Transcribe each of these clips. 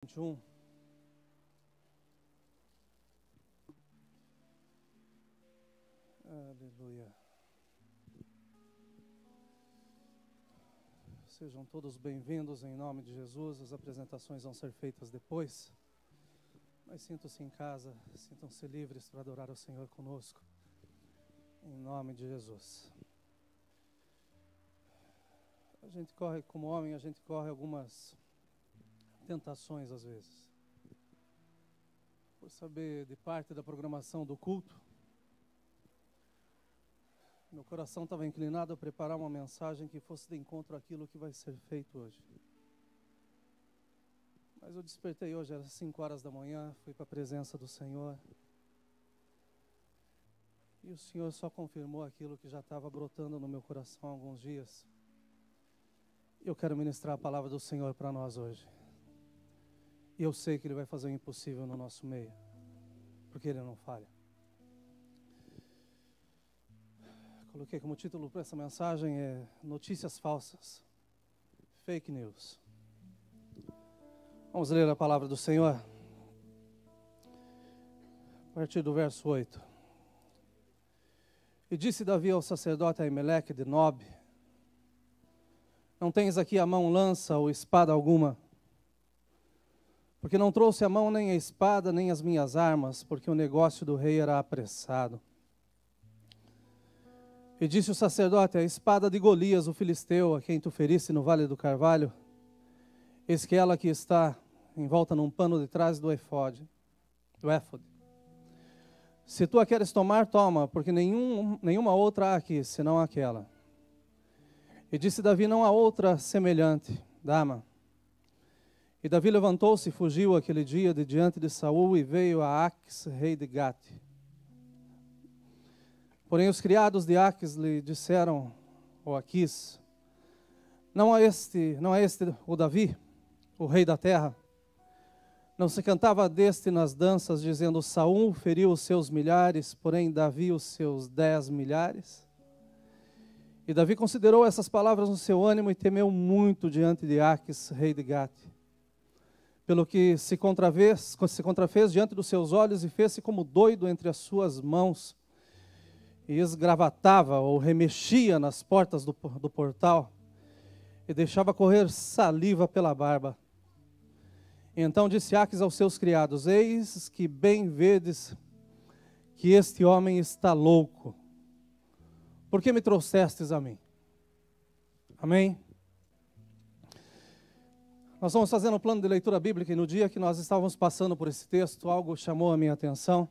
21. Aleluia. Sejam todos bem-vindos em nome de Jesus. As apresentações vão ser feitas depois. Mas sintam-se em casa, sintam-se livres para adorar o Senhor conosco. Em nome de Jesus. A gente corre, como homem, a gente corre algumas tentações às vezes. Por saber de parte da programação do culto, meu coração estava inclinado a preparar uma mensagem que fosse de encontro àquilo que vai ser feito hoje. Mas eu despertei hoje, às 5 horas da manhã, fui para a presença do Senhor. E o Senhor só confirmou aquilo que já estava brotando no meu coração há alguns dias. Eu quero ministrar a palavra do Senhor para nós hoje. E eu sei que Ele vai fazer o impossível no nosso meio, porque Ele não falha. Coloquei como título para essa mensagem Notícias Falsas, Fake News. Vamos ler a palavra do Senhor, a partir do verso 8. E disse Davi ao sacerdote Aimeleque de Nob: não tens aqui à mão lança ou espada alguma, porque não trouxe à mão nem a espada nem as minhas armas, porque o negócio do rei era apressado. E disse o sacerdote: a espada de Golias, o filisteu, a quem tu feriste no vale do Carvalho, eis que ela aqui está, envolta num pano de trás do éfode. Se tu a queres tomar, toma, porque nenhuma outra há aqui, senão aquela. E disse Davi: não há outra semelhante, dama. E Davi levantou-se e fugiu aquele dia de diante de Saul e veio a Aques, rei de Gate. Porém os criados de Aques lhe disseram, ou Aquis: não é este o Davi, o rei da terra? Não se cantava deste nas danças, dizendo: Saul feriu os seus milhares, porém Davi os seus 10 milhares? E Davi considerou essas palavras no seu ânimo e temeu muito diante de Aques, rei de Gate. Pelo que se contrafez diante dos seus olhos e fez-se como doido entre as suas mãos, e esgravatava ou remexia nas portas do portal, e deixava correr saliva pela barba. E então disse Aques aos seus criados: eis que bem vedes que este homem está louco. Por que me trouxestes a mim? Amém? Nós vamos fazendo um plano de leitura bíblica, e no dia que nós estávamos passando por esse texto, algo chamou a minha atenção.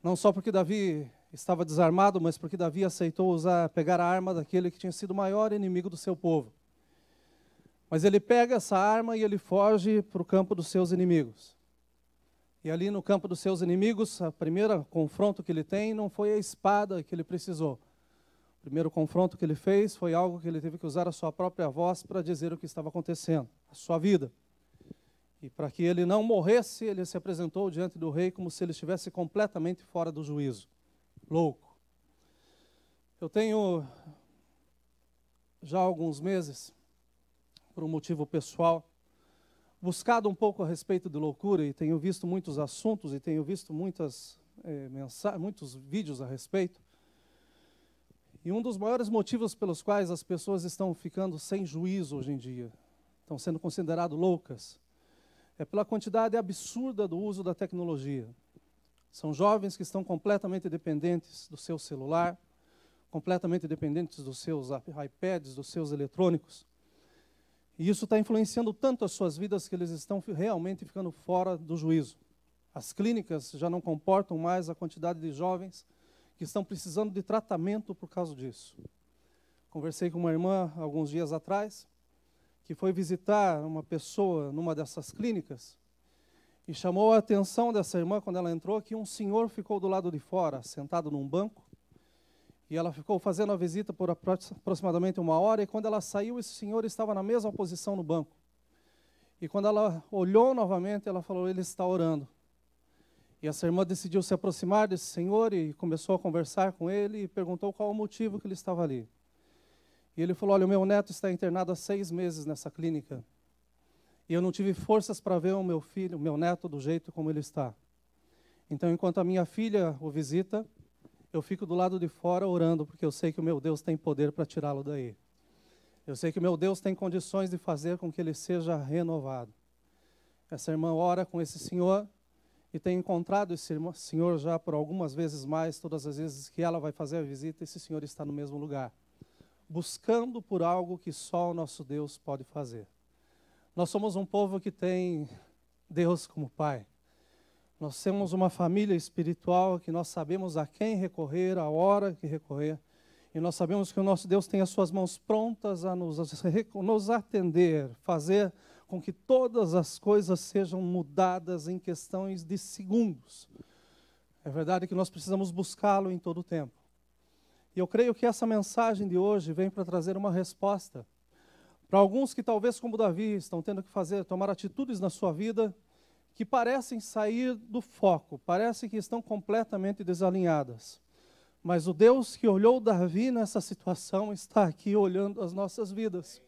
Não só porque Davi estava desarmado, mas porque Davi aceitou pegar a arma daquele que tinha sido o maior inimigo do seu povo. Mas ele pega essa arma e ele foge para o campo dos seus inimigos. E ali no campo dos seus inimigos, o primeiro confronto que ele tem não foi a espada que ele precisou. O primeiro confronto que ele fez foi algo que ele teve que usar a sua própria voz para dizer o que estava acontecendo, a sua vida. E para que ele não morresse, ele se apresentou diante do rei como se ele estivesse completamente fora do juízo. Louco. Eu tenho já há alguns meses, por um motivo pessoal, buscado um pouco a respeito de loucura, e tenho visto muitos assuntos e tenho visto muitos vídeos a respeito. E um dos maiores motivos pelos quais as pessoas estão ficando sem juízo hoje em dia, estão sendo consideradas loucas, é pela quantidade absurda do uso da tecnologia. São jovens que estão completamente dependentes do seu celular, completamente dependentes dos seus iPads, dos seus eletrônicos. E isso está influenciando tanto as suas vidas que eles estão realmente ficando fora do juízo. As clínicas já não comportam mais a quantidade de jovens que estão precisando de tratamento por causa disso. Conversei com uma irmã alguns dias atrás, que foi visitar uma pessoa numa dessas clínicas, e chamou a atenção dessa irmã, quando ela entrou, que um senhor ficou do lado de fora, sentado num banco, e ela ficou fazendo a visita por aproximadamente 1 hora, e quando ela saiu, esse senhor estava na mesma posição no banco. E quando ela olhou novamente, ela falou: ele está orando. E essa irmã decidiu se aproximar desse senhor e começou a conversar com ele e perguntou qual o motivo que ele estava ali. E ele falou: olha, o meu neto está internado há 6 meses nessa clínica. E eu não tive forças para ver o meu filho, o meu neto, do jeito como ele está. Então, enquanto a minha filha o visita, eu fico do lado de fora orando, porque eu sei que o meu Deus tem poder para tirá-lo daí. Eu sei que o meu Deus tem condições de fazer com que ele seja renovado. Essa irmã ora com esse senhor e tem encontrado esse senhor já por algumas vezes mais, todas as vezes que ela vai fazer a visita, esse senhor está no mesmo lugar, buscando por algo que só o nosso Deus pode fazer. Nós somos um povo que tem Deus como Pai. Nós temos uma família espiritual que nós sabemos a quem recorrer, a hora que recorrer. E nós sabemos que o nosso Deus tem as suas mãos prontas a nos atender, fazer com que todas as coisas sejam mudadas em questões de segundos. É verdade que nós precisamos buscá-lo em todo o tempo. E eu creio que essa mensagem de hoje vem para trazer uma resposta para alguns que talvez, como Davi, estão tendo que tomar atitudes na sua vida que parecem sair do foco, parecem que estão completamente desalinhadas. Mas o Deus que olhou Davi nessa situação está aqui olhando as nossas vidas.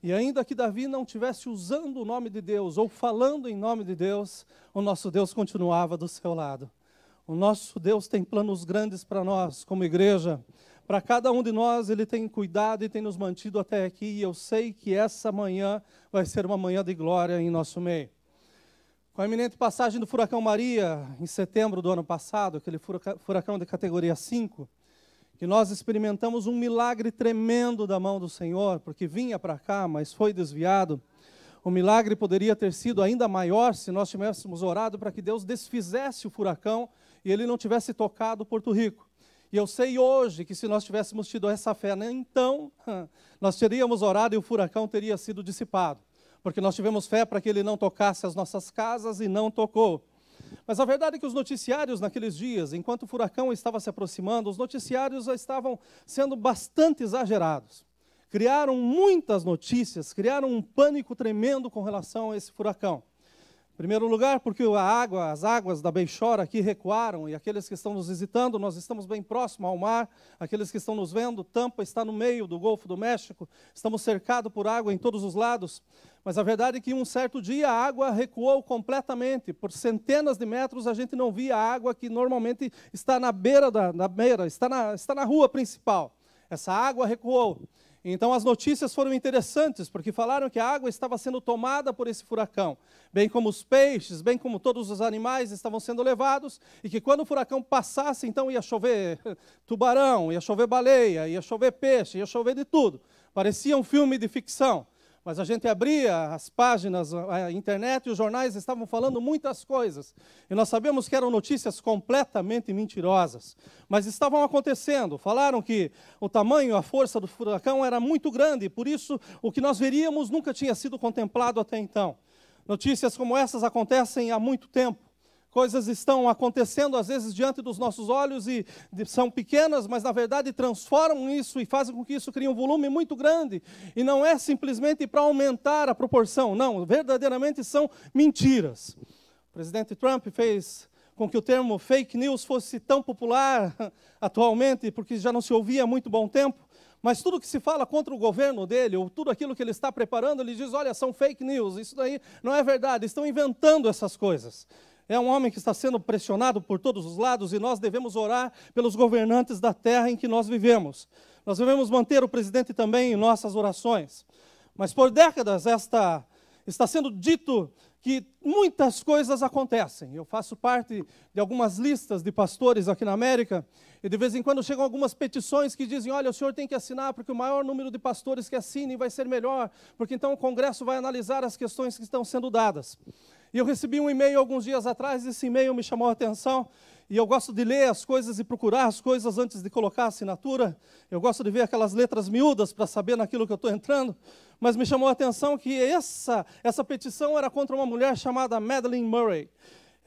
E ainda que Davi não estivesse usando o nome de Deus ou falando em nome de Deus, o nosso Deus continuava do seu lado. O nosso Deus tem planos grandes para nós, como igreja. Para cada um de nós, Ele tem cuidado e tem nos mantido até aqui. E eu sei que essa manhã vai ser uma manhã de glória em nosso meio. Com a iminente passagem do furacão Maria, em setembro do ano passado, aquele furacão de categoria 5, que nós experimentamos um milagre tremendo da mão do Senhor, porque vinha para cá, mas foi desviado. O milagre poderia ter sido ainda maior se nós tivéssemos orado para que Deus desfizesse o furacão e ele não tivesse tocado Porto Rico. E eu sei hoje que se nós tivéssemos tido essa fé, então, nós teríamos orado e o furacão teria sido dissipado. Porque nós tivemos fé para que ele não tocasse as nossas casas e não tocou. Mas a verdade é que os noticiários naqueles dias, enquanto o furacão estava se aproximando, os noticiários já estavam sendo bastante exagerados. Criaram muitas notícias, criaram um pânico tremendo com relação a esse furacão. Em primeiro lugar, porque as águas da Baixora aqui recuaram, e aqueles que estão nos visitando, nós estamos bem próximo ao mar, aqueles que estão nos vendo, Tampa está no meio do Golfo do México, estamos cercados por água em todos os lados, mas a verdade é que um certo dia a água recuou completamente, por centenas de metros a gente não via a água que normalmente está na beira, está na rua principal. Essa água recuou. Então as notícias foram interessantes, porque falaram que a água estava sendo tomada por esse furacão, bem como os peixes, bem como todos os animais estavam sendo levados, e que quando o furacão passasse, então ia chover tubarão, ia chover baleia, ia chover peixe, ia chover de tudo. Parecia um filme de ficção. Mas a gente abria as páginas, a internet e os jornais estavam falando muitas coisas. E nós sabemos que eram notícias completamente mentirosas. Mas estavam acontecendo. Falaram que o tamanho, a força do furacão era muito grande. Por isso, o que nós veríamos nunca tinha sido contemplado até então. Notícias como essas acontecem há muito tempo. Coisas estão acontecendo, às vezes, diante dos nossos olhos e são pequenas, mas, na verdade, transformam isso e fazem com que isso crie um volume muito grande. E não é simplesmente para aumentar a proporção, não, verdadeiramente são mentiras. O presidente Trump fez com que o termo fake news fosse tão popular atualmente, porque já não se ouvia há muito bom tempo. Mas tudo que se fala contra o governo dele, ou tudo aquilo que ele está preparando, ele diz, olha, são fake news, isso daí não é verdade, estão inventando essas coisas. É um homem que está sendo pressionado por todos os lados e nós devemos orar pelos governantes da terra em que nós vivemos. Nós devemos manter o presidente também em nossas orações. Mas por décadas está sendo dito que muitas coisas acontecem. Eu faço parte de algumas listas de pastores aqui na América e de vez em quando chegam algumas petições que dizem, olha, o senhor tem que assinar porque o maior número de pastores que assinem vai ser melhor, porque então o Congresso vai analisar as questões que estão sendo dadas. E eu recebi um e-mail alguns dias atrás, esse e-mail me chamou a atenção, e eu gosto de ler as coisas e procurar as coisas antes de colocar a assinatura. Eu gosto de ver aquelas letras miúdas para saber naquilo que eu estou entrando, mas me chamou a atenção que essa petição era contra uma mulher chamada Madeleine Murray.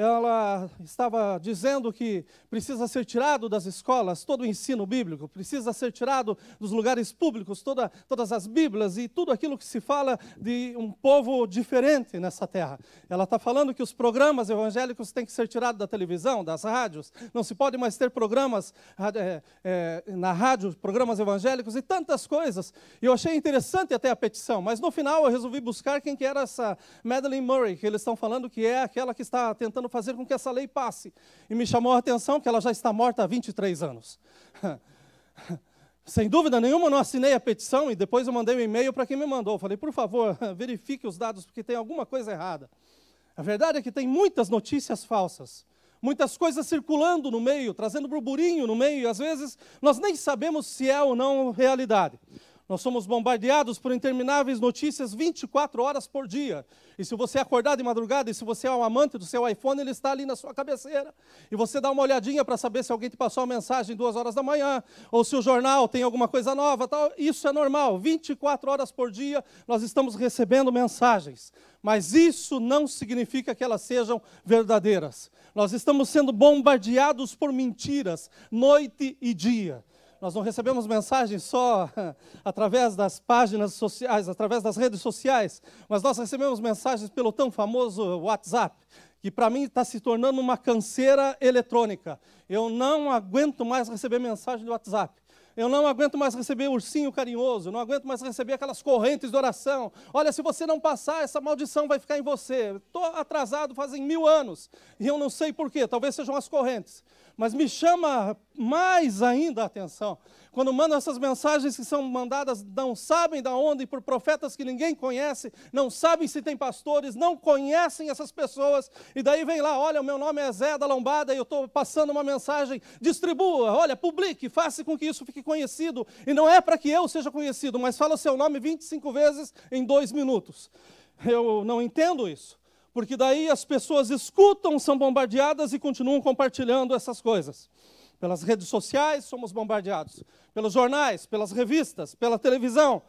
ela estava dizendo que precisa ser tirado das escolas todo o ensino bíblico, precisa ser tirado dos lugares públicos todas as Bíblias e tudo aquilo que se fala de um povo diferente nessa terra. Ela está falando que os programas evangélicos têm que ser tirados da televisão, das rádios, não se pode mais ter programas na rádio, programas evangélicos e tantas coisas. E eu achei interessante até a petição, mas no final eu resolvi buscar quem que era essa Madeleine Murray, que eles estão falando que é aquela que está tentando fazer com que essa lei passe. E me chamou a atenção que ela já está morta há 23 anos. Sem dúvida nenhuma, eu não assinei a petição e depois eu mandei um e-mail para quem me mandou. Eu falei, por favor, verifique os dados, porque tem alguma coisa errada. A verdade é que tem muitas notícias falsas, muitas coisas circulando no meio, trazendo burburinho no meio, e às vezes nós nem sabemos se é ou não realidade. Nós somos bombardeados por intermináveis notícias 24 horas por dia. E se você acordar de madrugada, e se você é um amante do seu iPhone, ele está ali na sua cabeceira. E você dá uma olhadinha para saber se alguém te passou uma mensagem 2 horas da manhã, ou se o jornal tem alguma coisa nova. Tal. Isso é normal. 24 horas por dia nós estamos recebendo mensagens. Mas isso não significa que elas sejam verdadeiras. Nós estamos sendo bombardeados por mentiras, noite e dia. Nós não recebemos mensagens só através das páginas sociais, através das redes sociais, mas nós recebemos mensagens pelo tão famoso WhatsApp, que para mim está se tornando uma canseira eletrônica. Eu não aguento mais receber mensagem do WhatsApp. Eu não aguento mais receber ursinho carinhoso, não aguento mais receber aquelas correntes de oração. Olha, se você não passar, essa maldição vai ficar em você. Estou atrasado fazem 1000 anos, e eu não sei porquê, talvez sejam as correntes. Mas me chama mais ainda a atenção, quando mandam essas mensagens que são mandadas, não sabem de onde, por profetas que ninguém conhece, não sabem se tem pastores, não conhecem essas pessoas, e daí vem lá, olha, o meu nome é Zé da Lombada, e eu estou passando uma mensagem, distribua, olha, publique, faça com que isso fique conhecido, e não é para que eu seja conhecido, mas fala o seu nome 25 vezes em 2 minutos. Eu não entendo isso. Porque daí as pessoas escutam, são bombardeadas e continuam compartilhando essas coisas. Pelas redes sociais somos bombardeados, pelos jornais, pelas revistas, pela televisão.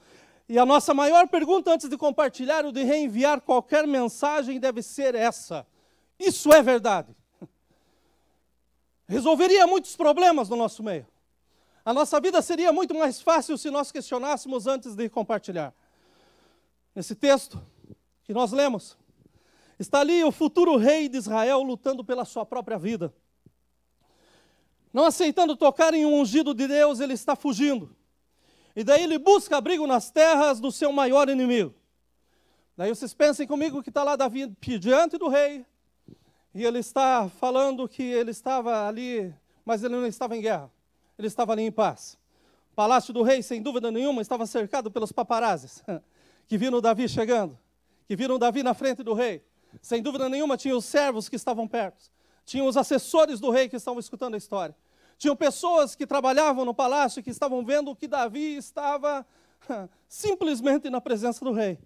E a nossa maior pergunta antes de compartilhar ou de reenviar qualquer mensagem deve ser essa: isso é verdade? Resolveria muitos problemas no nosso meio. A nossa vida seria muito mais fácil se nós questionássemos antes de compartilhar. Nesse texto que nós lemos, está ali o futuro rei de Israel lutando pela sua própria vida. Não aceitando tocar em um ungido de Deus, ele está fugindo. E daí ele busca abrigo nas terras do seu maior inimigo. Daí vocês pensem comigo que está lá Davi diante do rei, e ele está falando que ele estava ali, mas ele não estava em guerra. Ele estava ali em paz. O palácio do rei, sem dúvida nenhuma, estava cercado pelos paparazzis, que viram Davi chegando, que viram Davi na frente do rei. Sem dúvida nenhuma, tinha os servos que estavam perto. Tinham os assessores do rei que estavam escutando a história. Tinham pessoas que trabalhavam no palácio que estavam vendo que Davi estava simplesmente na presença do rei.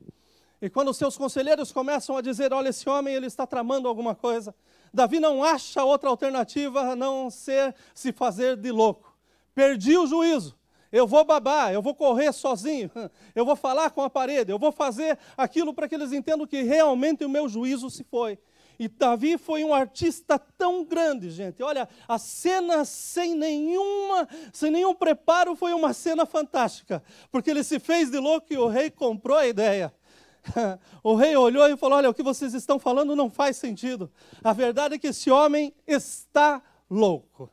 E quando os seus conselheiros começam a dizer, olha, esse homem ele está tramando alguma coisa, Davi não acha outra alternativa a não ser se fazer de louco. Perdi o juízo. Eu vou babar, eu vou correr sozinho, eu vou falar com a parede, eu vou fazer aquilo para que eles entendam que realmente o meu juízo se foi. E Davi foi um artista tão grande, gente. Olha, a cena sem nenhum preparo foi uma cena fantástica, porque ele se fez de louco e o rei comprou a ideia. O rei olhou e falou, olha, o que vocês estão falando não faz sentido. A verdade é que esse homem está louco.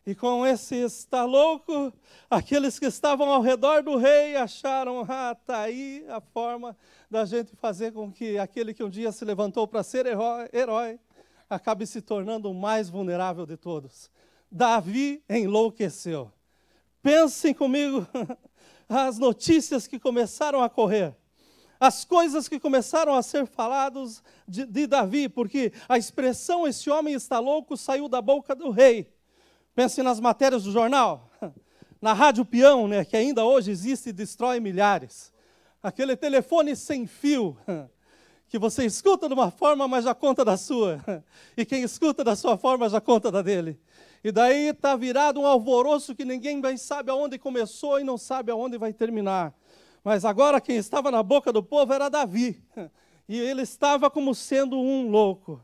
E com esse está louco, aqueles que estavam ao redor do rei acharam, está aí a forma da gente fazer com que aquele que um dia se levantou para ser herói acabe se tornando o mais vulnerável de todos. Davi enlouqueceu. Pensem comigo as notícias que começaram a correr, as coisas que começaram a ser faladas de Davi, porque a expressão esse homem está louco saiu da boca do rei. Pense nas matérias do jornal, na Rádio Peão, né, que ainda hoje existe e destrói milhares. Aquele telefone sem fio, que você escuta de uma forma, mas já conta da sua. E quem escuta da sua forma já conta da dele. E daí está virado um alvoroço que ninguém bem sabe aonde começou e não sabe aonde vai terminar. Mas agora quem estava na boca do povo era Davi. E ele estava como sendo um louco.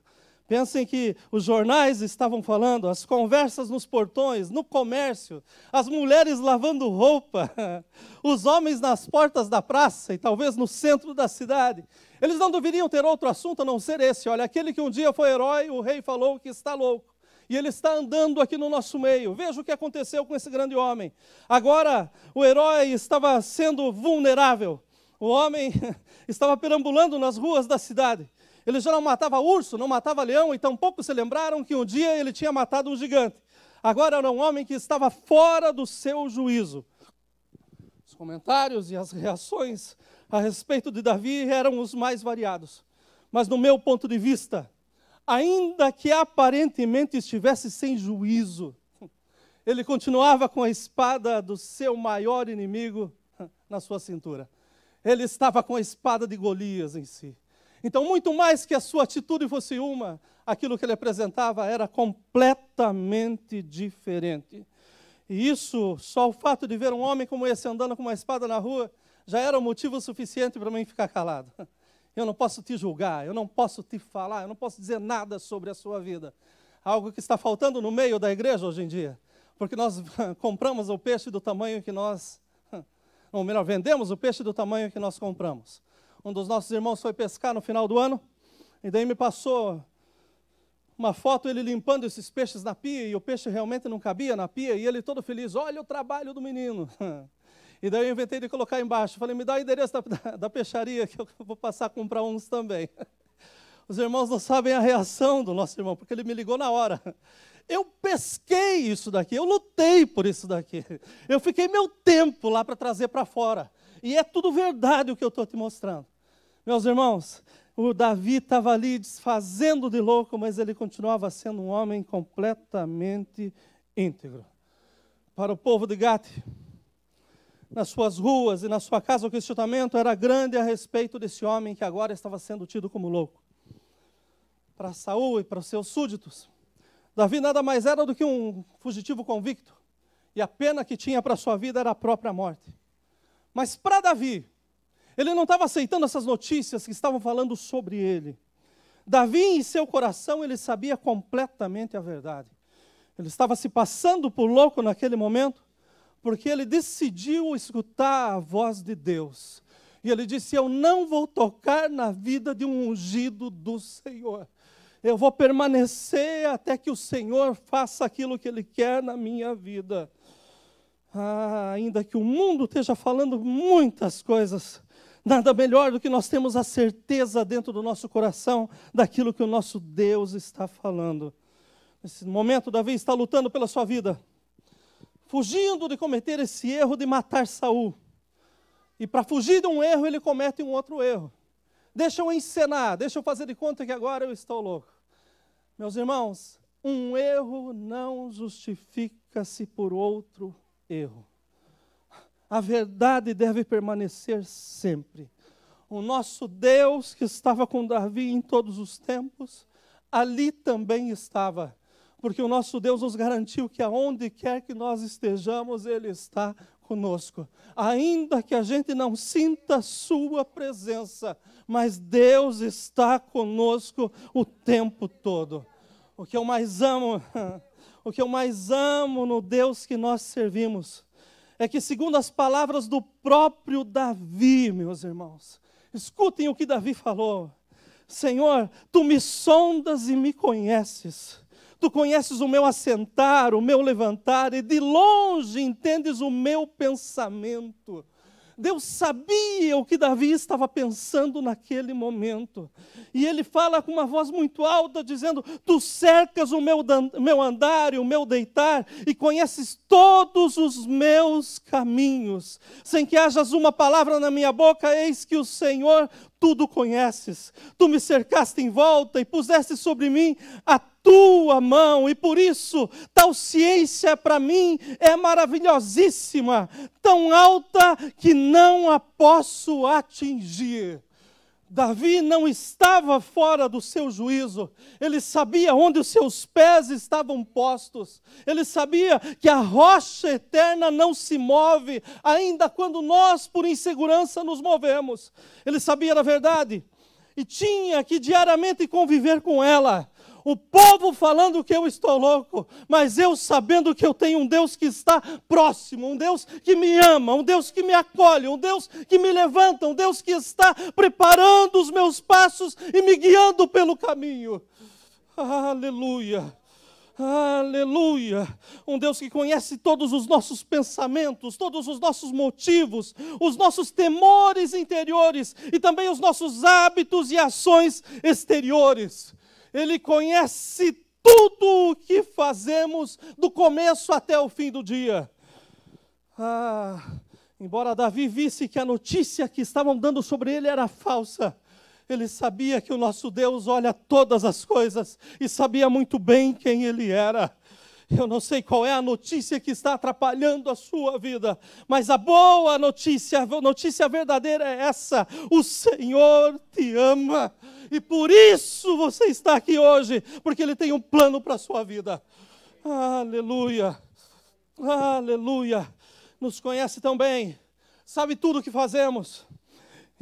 Pensem que os jornais estavam falando, as conversas nos portões, no comércio, as mulheres lavando roupa, os homens nas portas da praça e talvez no centro da cidade. Eles não deveriam ter outro assunto a não ser esse. Olha, aquele que um dia foi herói, o rei falou que está louco. E ele está andando aqui no nosso meio. Veja o que aconteceu com esse grande homem. Agora, o herói estava sendo vulnerável. O homem estava perambulando nas ruas da cidade. Ele já não matava urso, não matava leão, e tampouco se lembraram que um dia ele tinha matado um gigante. Agora era um homem que estava fora do seu juízo. Os comentários e as reações a respeito de Davi eram os mais variados. Mas no meu ponto de vista, ainda que aparentemente estivesse sem juízo, ele continuava com a espada do seu maior inimigo na sua cintura. Ele estava com a espada de Golias em si. Então, muito mais que a sua atitude fosse uma, aquilo que ele apresentava era completamente diferente. E isso, só o fato de ver um homem como esse andando com uma espada na rua, já era um motivo suficiente para mim ficar calado. Eu não posso te julgar, eu não posso te falar, eu não posso dizer nada sobre a sua vida. Algo que está faltando no meio da igreja hoje em dia. Porque nós compramos o peixe do tamanho que nós... Ou melhor, vendemos o peixe do tamanho que nós compramos. Um dos nossos irmãos foi pescar no final do ano, e daí me passou uma foto, ele limpando esses peixes na pia, e o peixe realmente não cabia na pia, e ele todo feliz, olha o trabalho do menino. E daí eu inventei de colocar embaixo, falei, me dá o endereço da peixaria, que eu vou passar a comprar uns também. Os irmãos não sabem a reação do nosso irmão, porque ele me ligou na hora. Eu pesquei isso daqui, eu lutei por isso daqui. Eu fiquei meu tempo lá para trazer para fora. E é tudo verdade o que eu estou te mostrando. Meus irmãos, o Davi estava ali desfazendo de louco, mas ele continuava sendo um homem completamente íntegro. Para o povo de Gate, nas suas ruas e na sua casa, o questionamento era grande a respeito desse homem que agora estava sendo tido como louco. Para Saul e para os seus súditos, Davi nada mais era do que um fugitivo convicto, e a pena que tinha para a sua vida era a própria morte. Mas para Davi, ele não estava aceitando essas notícias que estavam falando sobre ele. Davi, em seu coração, ele sabia completamente a verdade. Ele estava se passando por louco naquele momento, porque ele decidiu escutar a voz de Deus. E ele disse, eu não vou tocar na vida de um ungido do Senhor. Eu vou permanecer até que o Senhor faça aquilo que Ele quer na minha vida. Ainda que o mundo esteja falando muitas coisas, nada melhor do que nós termos a certeza dentro do nosso coração daquilo que o nosso Deus está falando. Nesse momento, Davi está lutando pela sua vida, fugindo de cometer esse erro de matar Saul. E para fugir de um erro, ele comete um outro erro. Deixa eu encenar, deixa eu fazer de conta que agora eu estou louco. Meus irmãos, um erro não justifica-se por outro erro. A verdade deve permanecer sempre. O nosso Deus que estava com Davi em todos os tempos, ali também estava. Porque o nosso Deus nos garantiu que aonde quer que nós estejamos, Ele está conosco. Ainda que a gente não sinta a sua presença, mas Deus está conosco o tempo todo. O que eu mais amo no Deus que nós servimos, é que segundo as palavras do próprio Davi, meus irmãos, escutem o que Davi falou. Senhor, Tu me sondas e me conheces. Tu conheces o meu assentar, o meu levantar, e de longe entendes o meu pensamento. Deus sabia o que Davi estava pensando naquele momento. E ele fala com uma voz muito alta, dizendo, Tu cercas o meu andar e o meu deitar, e conheces todos os meus caminhos. Sem que hajas uma palavra na minha boca, eis que o Senhor tudo conheces. Tu me cercaste em volta e puseste sobre mim a Tua mão, e por isso tal ciência para mim é maravilhosíssima, tão alta que não a posso atingir. Davi não estava fora do seu juízo, ele sabia onde os seus pés estavam postos, ele sabia que a rocha eterna não se move, ainda quando nós por insegurança nos movemos. Ele sabia da verdade e tinha que diariamente conviver com ela. O povo falando que eu estou louco, mas eu sabendo que eu tenho um Deus que está próximo, um Deus que me ama, um Deus que me acolhe, um Deus que me levanta, um Deus que está preparando os meus passos e me guiando pelo caminho. Aleluia! Aleluia! Um Deus que conhece todos os nossos pensamentos, todos os nossos motivos, os nossos temores interiores e também os nossos hábitos e ações exteriores. Ele conhece tudo o que fazemos do começo até o fim do dia. Embora Davi visse que a notícia que estavam dando sobre ele era falsa, ele sabia que o nosso Deus olha todas as coisas e sabia muito bem quem Ele era. Eu não sei qual é a notícia que está atrapalhando a sua vida, mas a boa notícia, a notícia verdadeira é essa: o Senhor te ama. E por isso você está aqui hoje, porque Ele tem um plano para a sua vida. Aleluia, aleluia. Nos conhece tão bem, sabe tudo o que fazemos.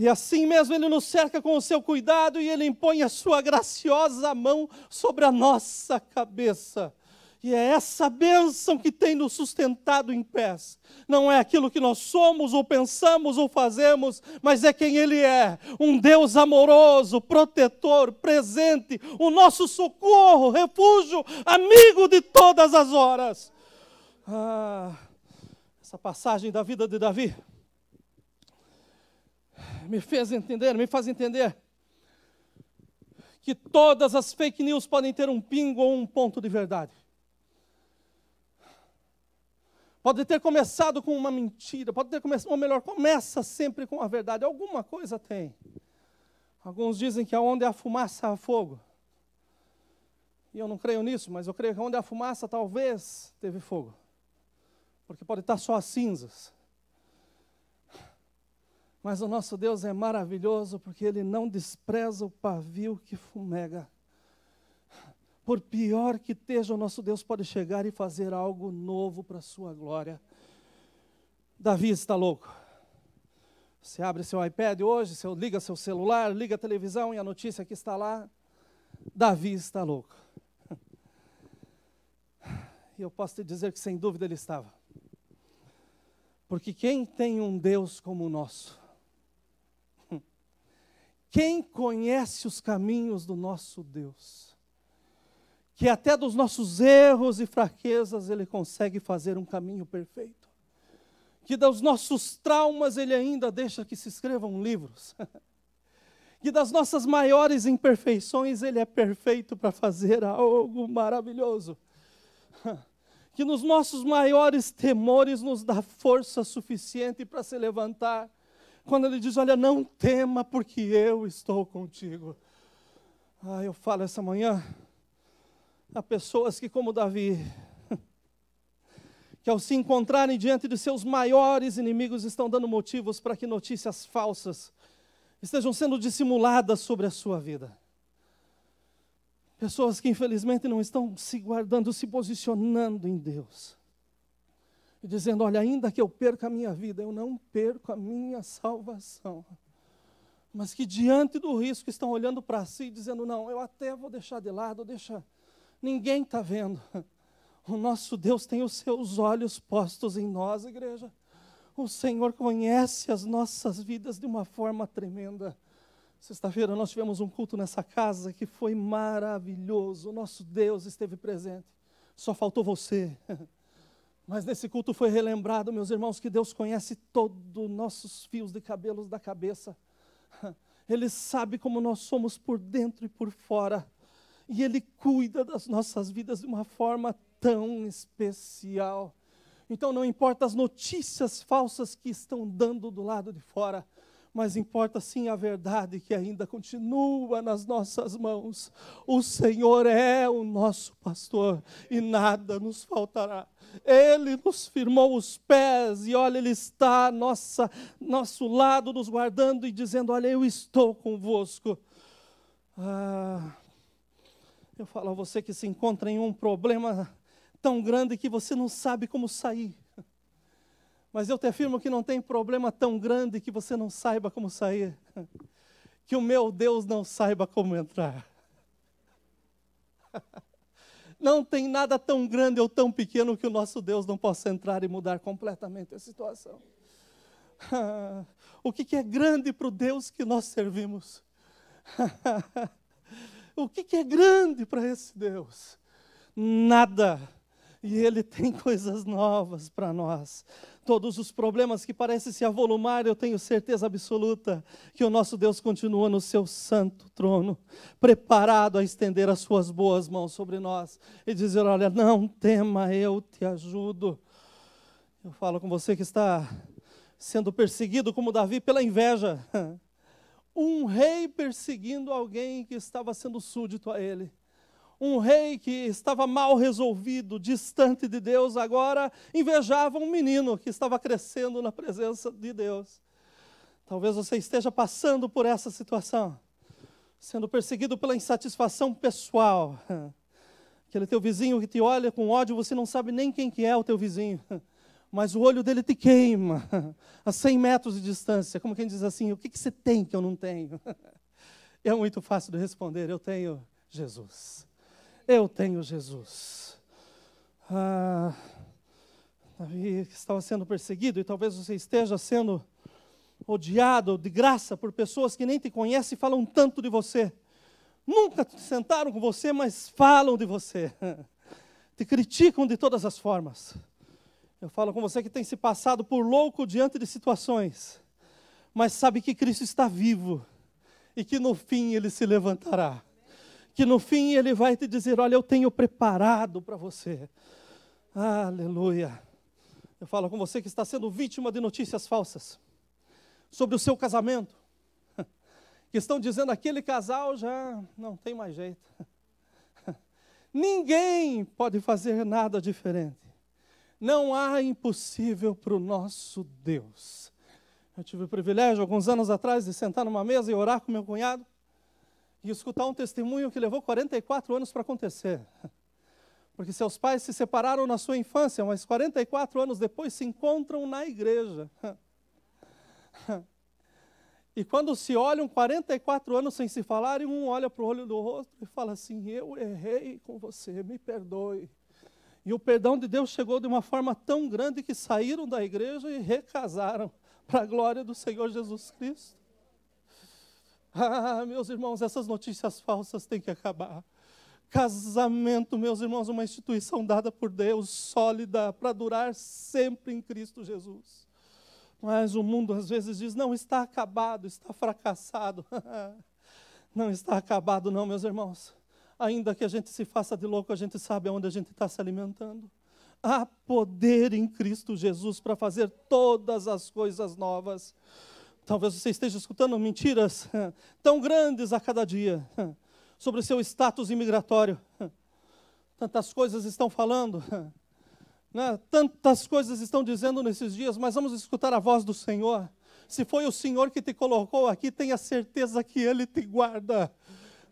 E assim mesmo Ele nos cerca com o seu cuidado e Ele impõe a sua graciosa mão sobre a nossa cabeça. E é essa bênção que tem nos sustentado em pés. Não é aquilo que nós somos, ou pensamos, ou fazemos, mas é quem Ele é. Um Deus amoroso, protetor, presente, o nosso socorro, refúgio, amigo de todas as horas. Essa passagem da vida de Davi me faz entender que todas as fake news podem ter um pingo ou um ponto de verdade. Pode ter começado com uma mentira, pode ter começado, ou melhor, começa sempre com a verdade. Alguma coisa tem. Alguns dizem que aonde há fumaça há fogo. E eu não creio nisso, mas eu creio que onde há fumaça talvez teve fogo. Porque pode estar só as cinzas. Mas o nosso Deus é maravilhoso porque Ele não despreza o pavio que fumega. Por pior que esteja, o nosso Deus pode chegar e fazer algo novo para a sua glória. Davi está louco. Você abre seu iPad hoje, você liga seu celular, liga a televisão e a notícia que está lá, Davi está louco. E eu posso te dizer que sem dúvida ele estava. Porque quem tem um Deus como o nosso, quem conhece os caminhos do nosso Deus, que até dos nossos erros e fraquezas Ele consegue fazer um caminho perfeito, que dos nossos traumas Ele ainda deixa que se escrevam livros, que das nossas maiores imperfeições Ele é perfeito para fazer algo maravilhoso, que nos nossos maiores temores nos dá força suficiente para se levantar, quando Ele diz, olha, não tema, porque eu estou contigo. Eu falo essa manhã, há pessoas que, como Davi, que ao se encontrarem diante de seus maiores inimigos, estão dando motivos para que notícias falsas estejam sendo dissimuladas sobre a sua vida. Pessoas que infelizmente não estão se guardando, se posicionando em Deus. E dizendo, olha, ainda que eu perca a minha vida, eu não perco a minha salvação. Mas que diante do risco estão olhando para si e dizendo, não, eu até vou deixar de lado, ninguém está vendo. O nosso Deus tem os seus olhos postos em nós, igreja. O Senhor conhece as nossas vidas de uma forma tremenda. Sexta-feira nós tivemos um culto nessa casa que foi maravilhoso. O nosso Deus esteve presente. Só faltou você. Mas nesse culto foi relembrado, meus irmãos, que Deus conhece todos os nossos fios de cabelos da cabeça. Ele sabe como nós somos por dentro e por fora. E Ele cuida das nossas vidas de uma forma tão especial. Então não importa as notícias falsas que estão dando do lado de fora, mas importa sim a verdade que ainda continua nas nossas mãos. O Senhor é o nosso pastor e nada nos faltará. Ele nos firmou os pés e olha, Ele está nosso lado nos guardando e dizendo, olha, eu estou convosco. Eu falo a você que se encontra em um problema tão grande que você não sabe como sair. Mas eu te afirmo que não tem problema tão grande que você não saiba como sair. Que o meu Deus não saiba como entrar. Não tem nada tão grande ou tão pequeno que o nosso Deus não possa entrar e mudar completamente a situação. O que é grande para o Deus que nós servimos? O que é grande para esse Deus? Nada. E Ele tem coisas novas para nós. Todos os problemas que parecem se avolumar, eu tenho certeza absoluta que o nosso Deus continua no seu santo trono, preparado a estender as suas boas mãos sobre nós e dizer, olha, não tema, eu te ajudo. Eu falo com você que está sendo perseguido como Davi pela inveja. Um rei perseguindo alguém que estava sendo súdito a ele. Um rei que estava mal resolvido, distante de Deus, agora invejava um menino que estava crescendo na presença de Deus. Talvez você esteja passando por essa situação, sendo perseguido pela insatisfação pessoal. Aquele teu vizinho que te olha com ódio, você não sabe nem quem que é o teu vizinho, mas o olho dele te queima, a 100 metros de distância, como quem diz assim, o que você tem que eu não tenho? É muito fácil de responder, eu tenho Jesus. Eu tenho Jesus. Davi estava sendo perseguido e talvez você esteja sendo odiado de graça por pessoas que nem te conhecem e falam tanto de você. Nunca sentaram com você, mas falam de você. Te criticam de todas as formas. Eu falo com você que tem se passado por louco diante de situações, mas sabe que Cristo está vivo e que no fim Ele se levantará. Que no fim Ele vai te dizer, olha, eu tenho preparado para você. Aleluia. Eu falo com você que está sendo vítima de notícias falsas sobre o seu casamento. Que estão dizendo, aquele casal já não tem mais jeito. Ninguém pode fazer nada diferente. Não há impossível para o nosso Deus. Eu tive o privilégio, alguns anos atrás, de sentar numa mesa e orar com meu cunhado e escutar um testemunho que levou 44 anos para acontecer. Porque seus pais se separaram na sua infância, mas 44 anos depois se encontram na igreja. E quando se olham 44 anos sem se falar, e um olha para o olho do outro e fala assim, eu errei com você, me perdoe. E o perdão de Deus chegou de uma forma tão grande que saíram da igreja e recasaram para a glória do Senhor Jesus Cristo. Meus irmãos, essas notícias falsas têm que acabar. Casamento, meus irmãos, uma instituição dada por Deus, sólida, para durar sempre em Cristo Jesus. Mas o mundo às vezes diz, não, está acabado, está fracassado. Não está acabado não, meus irmãos. Ainda que a gente se faça de louco, a gente sabe aonde a gente está se alimentando. Há poder em Cristo Jesus para fazer todas as coisas novas. Talvez você esteja escutando mentiras tão grandes a cada dia sobre o seu status imigratório. Tantas coisas estão falando, né? Tantas coisas estão dizendo nesses dias, mas vamos escutar a voz do Senhor. Se foi o Senhor que te colocou aqui, tenha certeza que Ele te guarda.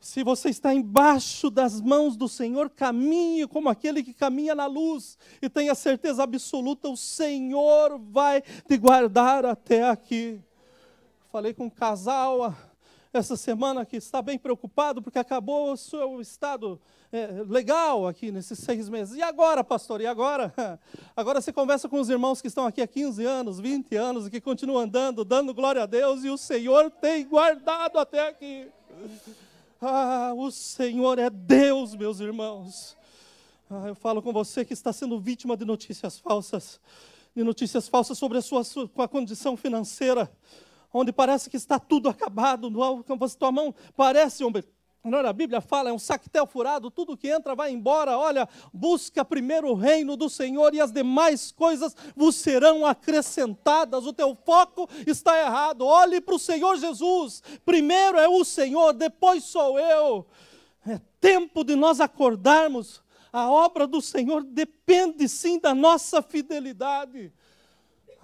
Se você está embaixo das mãos do Senhor, caminhe como aquele que caminha na luz e tenha certeza absoluta, o Senhor vai te guardar até aqui. Falei com um casal essa semana que está bem preocupado porque acabou o seu estado legal aqui nesses 6 meses. E agora, pastor? E agora? Agora você conversa com os irmãos que estão aqui há 15 anos, 20 anos e que continuam andando, dando glória a Deus e o Senhor tem guardado até aqui. O Senhor é Deus, meus irmãos. Eu falo com você que está sendo vítima de notícias falsas sobre com a condição financeira, onde parece que está tudo acabado, tua mão parece, a Bíblia fala, é um sactel furado, tudo que entra vai embora. Olha, busca primeiro o reino do Senhor e as demais coisas vos serão acrescentadas. O teu foco está errado. Olhe para o Senhor Jesus. Primeiro é o Senhor, depois sou eu. É tempo de nós acordarmos. A obra do Senhor depende sim da nossa fidelidade.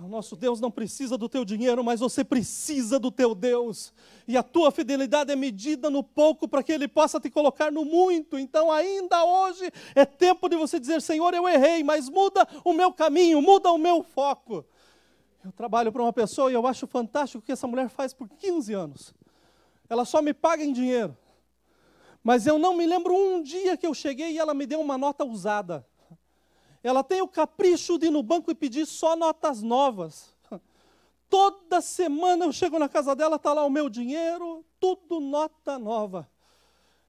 O nosso Deus não precisa do teu dinheiro, mas você precisa do teu Deus. E a tua fidelidade é medida no pouco para que Ele possa te colocar no muito. Então ainda hoje é tempo de você dizer, Senhor, eu errei, mas muda o meu caminho, muda o meu foco. Eu trabalho para uma pessoa e eu acho fantástico o que essa mulher faz por 15 anos. Ela só me paga em dinheiro. Mas eu não me lembro um dia que eu cheguei e ela me deu uma nota usada. Ela tem o capricho de ir no banco e pedir só notas novas. Toda semana eu chego na casa dela, está lá o meu dinheiro, tudo nota nova.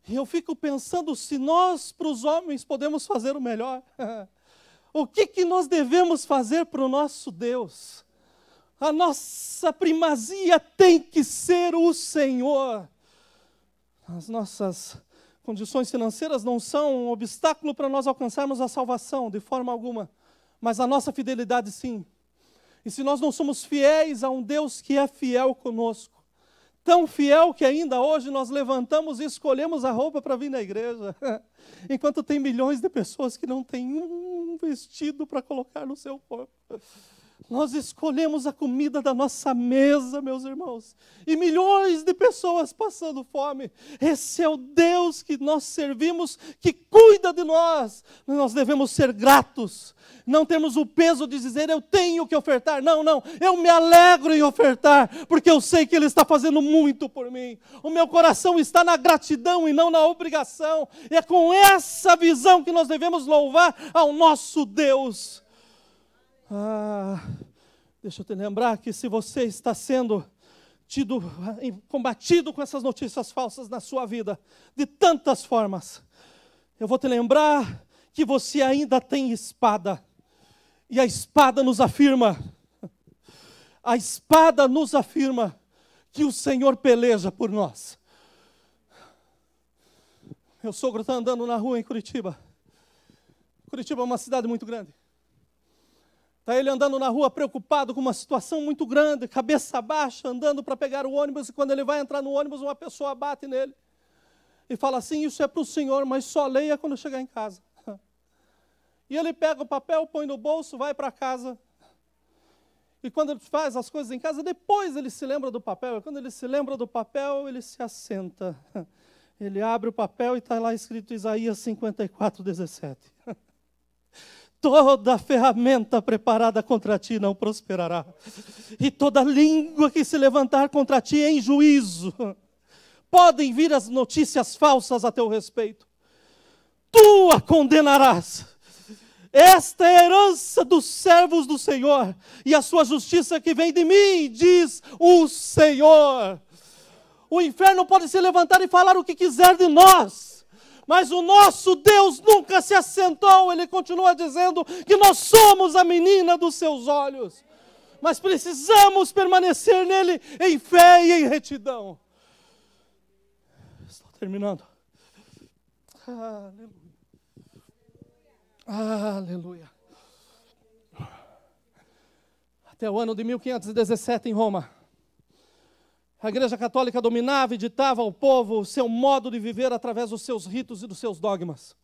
E eu fico pensando se nós, para os homens, podemos fazer o melhor. O que nós devemos fazer para o nosso Deus? A nossa primazia tem que ser o Senhor. As nossas condições financeiras não são um obstáculo para nós alcançarmos a salvação, de forma alguma. Mas a nossa fidelidade, sim. E se nós não somos fiéis a um Deus que é fiel conosco, tão fiel que ainda hoje nós levantamos e escolhemos a roupa para vir na igreja, enquanto tem milhões de pessoas que não têm um vestido para colocar no seu corpo. Nós escolhemos a comida da nossa mesa, meus irmãos, e milhões de pessoas passando fome. Esse é o Deus que nós servimos, que cuida de nós. Nós devemos ser gratos, não temos o peso de dizer eu tenho que ofertar. Não, eu me alegro em ofertar, porque eu sei que Ele está fazendo muito por mim. O meu coração está na gratidão e não na obrigação. E é com essa visão que nós devemos louvar ao nosso Deus. Deixa eu te lembrar que se você está sendo combatido com essas notícias falsas na sua vida, de tantas formas, eu vou te lembrar que você ainda tem espada, e a espada nos afirma que o Senhor peleja por nós. Meu sogro está andando na rua em Curitiba. Curitiba é uma cidade muito grande. Está ele andando na rua preocupado com uma situação muito grande, cabeça baixa, andando para pegar o ônibus, e quando ele vai entrar no ônibus, uma pessoa bate nele e fala assim, isso é para o senhor, mas só leia quando chegar em casa. E ele pega o papel, põe no bolso, vai para casa. E quando ele faz as coisas em casa, depois ele se lembra do papel. E quando ele se lembra do papel, ele se assenta. Ele abre o papel e está lá escrito Isaías 54:17. Toda ferramenta preparada contra ti não prosperará. E toda língua que se levantar contra ti em juízo. Podem vir as notícias falsas a teu respeito. Tu a condenarás. Esta é a herança dos servos do Senhor. E a sua justiça que vem de mim, diz o Senhor. O inferno pode se levantar e falar o que quiser de nós. Mas o nosso Deus nunca se assentou, Ele continua dizendo que nós somos a menina dos seus olhos. Mas precisamos permanecer nele em fé e em retidão. Estou terminando. Aleluia. Aleluia. Até o ano de 1517 em Roma, a Igreja Católica dominava e ditava ao povo o seu modo de viver através dos seus ritos e dos seus dogmas.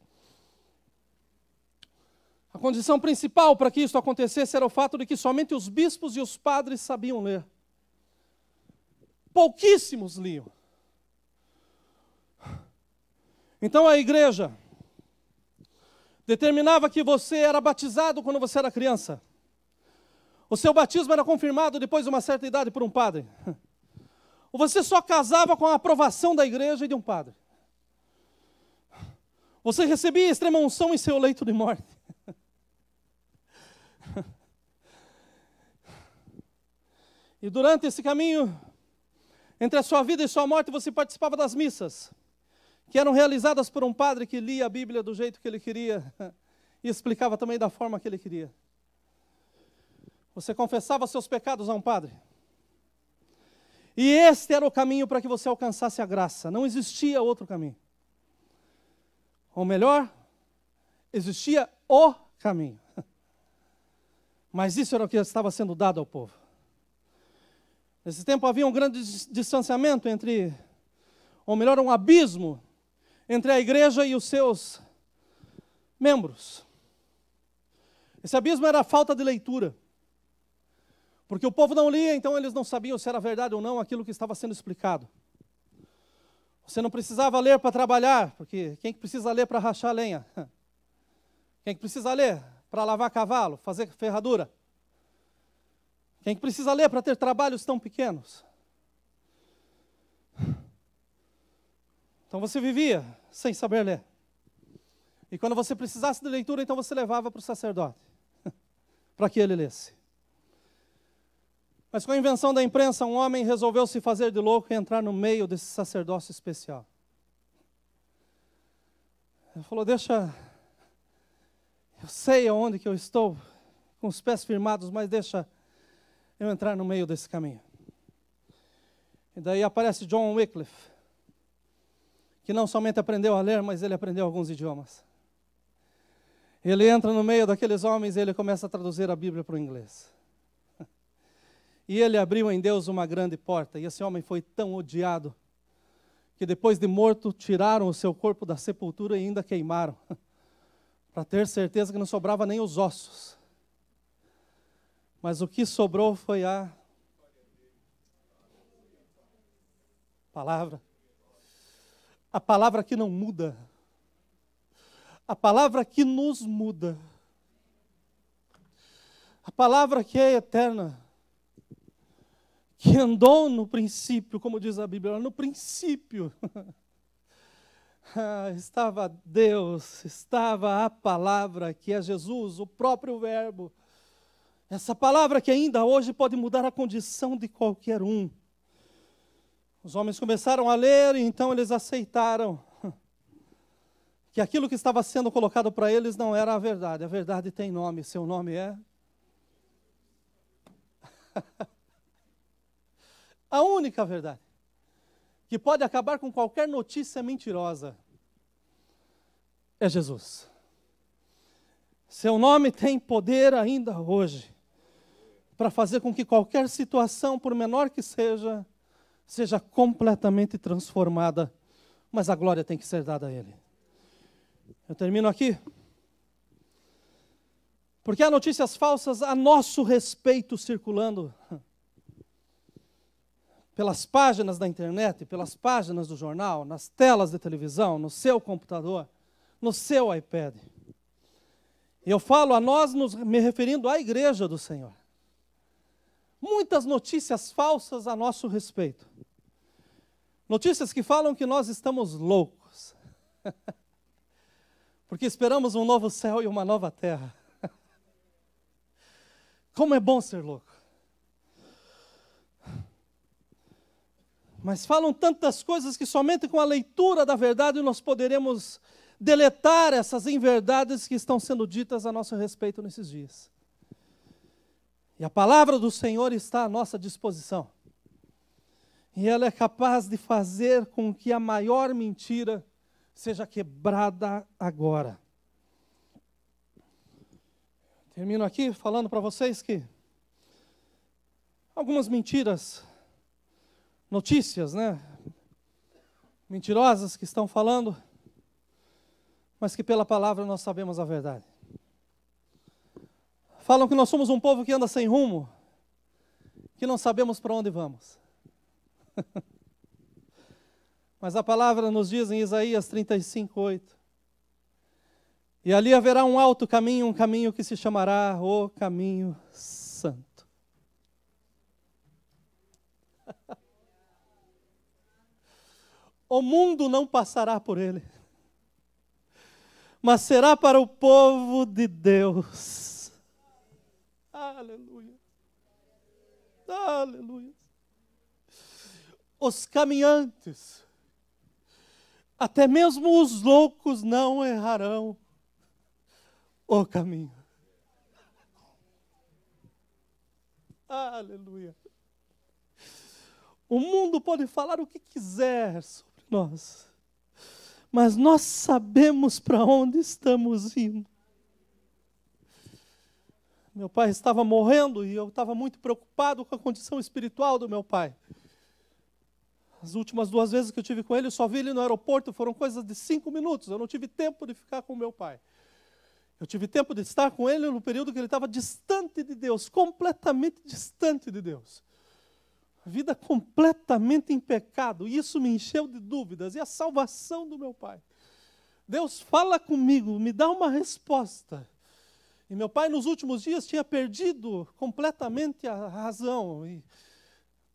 A condição principal para que isso acontecesse era o fato de que somente os bispos e os padres sabiam ler. Pouquíssimos liam. Então a igreja determinava que você era batizado quando você era criança. O seu batismo era confirmado depois de uma certa idade por um padre. Ou você só casava com a aprovação da igreja e de um padre. Você recebia extrema unção em seu leito de morte. E durante esse caminho, entre a sua vida e sua morte, você participava das missas, que eram realizadas por um padre que lia a Bíblia do jeito que ele queria e explicava também da forma que ele queria. Você confessava seus pecados a um padre. E este era o caminho para que você alcançasse a graça. Não existia outro caminho. Ou melhor, existia o caminho. Mas isso era o que estava sendo dado ao povo. Nesse tempo havia um grande distanciamento entre, ou melhor, um abismo entre a igreja e os seus membros. Esse abismo era a falta de leitura. Porque o povo não lia, então eles não sabiam se era verdade ou não aquilo que estava sendo explicado. Você não precisava ler para trabalhar, porque quem que precisa ler para rachar lenha? Quem que precisa ler para lavar cavalo, fazer ferradura? Quem que precisa ler para ter trabalhos tão pequenos? Então você vivia sem saber ler. E quando você precisasse de leitura, então você levava para o sacerdote, para que ele lesse. Mas com a invenção da imprensa, um homem resolveu se fazer de louco e entrar no meio desse sacerdócio especial. Ele falou, deixa, eu sei aonde que eu estou, com os pés firmados, mas deixa eu entrar no meio desse caminho. E daí aparece John Wycliffe, que não somente aprendeu a ler, mas ele aprendeu alguns idiomas. Ele entra no meio daqueles homens e ele começa a traduzir a Bíblia para o inglês. E ele abriu em Deus uma grande porta, e esse homem foi tão odiado, que depois de morto, tiraram o seu corpo da sepultura e ainda queimaram, para ter certeza que não sobrava nem os ossos. Mas o que sobrou foi a palavra. A palavra que não muda. A palavra que nos muda. A palavra que é eterna. Que andou no princípio, como diz a Bíblia, no princípio. Estava Deus, estava a palavra que é Jesus, o próprio verbo. Essa palavra que ainda hoje pode mudar a condição de qualquer um. Os homens começaram a ler e então eles aceitaram que aquilo que estava sendo colocado para eles não era a verdade. A verdade tem nome, seu nome é... A única verdade que pode acabar com qualquer notícia mentirosa é Jesus. Seu nome tem poder ainda hoje para fazer com que qualquer situação, por menor que seja, seja completamente transformada, mas a glória tem que ser dada a Ele. Eu termino aqui. Porque há notícias falsas a nosso respeito circulando pelas páginas da internet, pelas páginas do jornal, nas telas de televisão, no seu computador, no seu iPad. Eu falo a nós, me referindo à igreja do Senhor. Muitas notícias falsas a nosso respeito. Notícias que falam que nós estamos loucos. Porque esperamos um novo céu e uma nova terra. Como é bom ser louco. Mas falam tantas coisas que somente com a leitura da verdade nós poderemos deletar essas inverdades que estão sendo ditas a nosso respeito nesses dias. E a palavra do Senhor está à nossa disposição. E ela é capaz de fazer com que a maior mentira seja quebrada agora. Termino aqui falando para vocês que algumas mentiras, notícias, mentirosas que estão falando, mas que pela palavra nós sabemos a verdade. Falam que nós somos um povo que anda sem rumo, que não sabemos para onde vamos. Mas a palavra nos diz em Isaías 35:8, e ali haverá um alto caminho, um caminho que se chamará o caminho santo. O mundo não passará por ele, mas será para o povo de Deus. Aleluia. Aleluia. Os caminhantes, até mesmo os loucos não errarão o caminho. Aleluia. O mundo pode falar o que quiser sobre nós, mas nós sabemos para onde estamos indo. Meu pai estava morrendo e eu estava muito preocupado com a condição espiritual do meu pai. As últimas 2 vezes que eu tive com ele, eu só vi ele no aeroporto, foram coisas de 5 minutos. Eu não tive tempo de ficar com meu pai. Eu tive tempo de estar com ele no período que ele estava distante de Deus, completamente distante de Deus. A vida completamente em pecado. E isso me encheu de dúvidas. E a salvação do meu pai. Deus fala comigo, me dá uma resposta. E meu pai nos últimos dias tinha perdido completamente a razão. E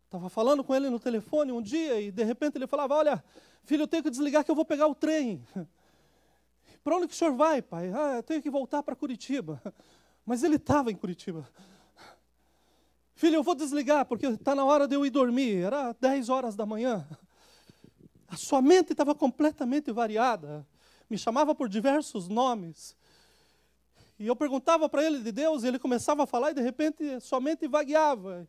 estava falando com ele no telefone um dia e de repente ele falava, olha, Filho, eu tenho que desligar que eu vou pegar o trem. Para onde que o senhor vai, pai? Eu tenho que voltar para Curitiba. Mas ele estava em Curitiba. Filho, eu vou desligar, porque está na hora de eu ir dormir. Era 10 horas da manhã. A sua mente estava completamente variada. Me chamava por diversos nomes. E eu perguntava para ele de Deus, e ele começava a falar, e de repente sua mente vagueava.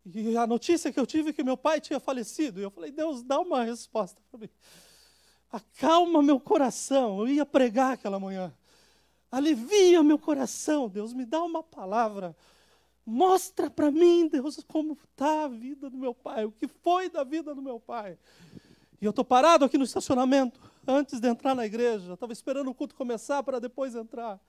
E a notícia que eu tive é que meu pai tinha falecido. E eu falei, Deus, dá uma resposta para mim. Acalma meu coração. Eu ia pregar aquela manhã. Alivia meu coração, Deus, me dá uma palavra. Mostra para mim, Deus, como está a vida do meu pai, o que foi da vida do meu pai. E eu estou parado aqui no estacionamento, antes de entrar na igreja. Estava esperando o culto começar para depois entrar.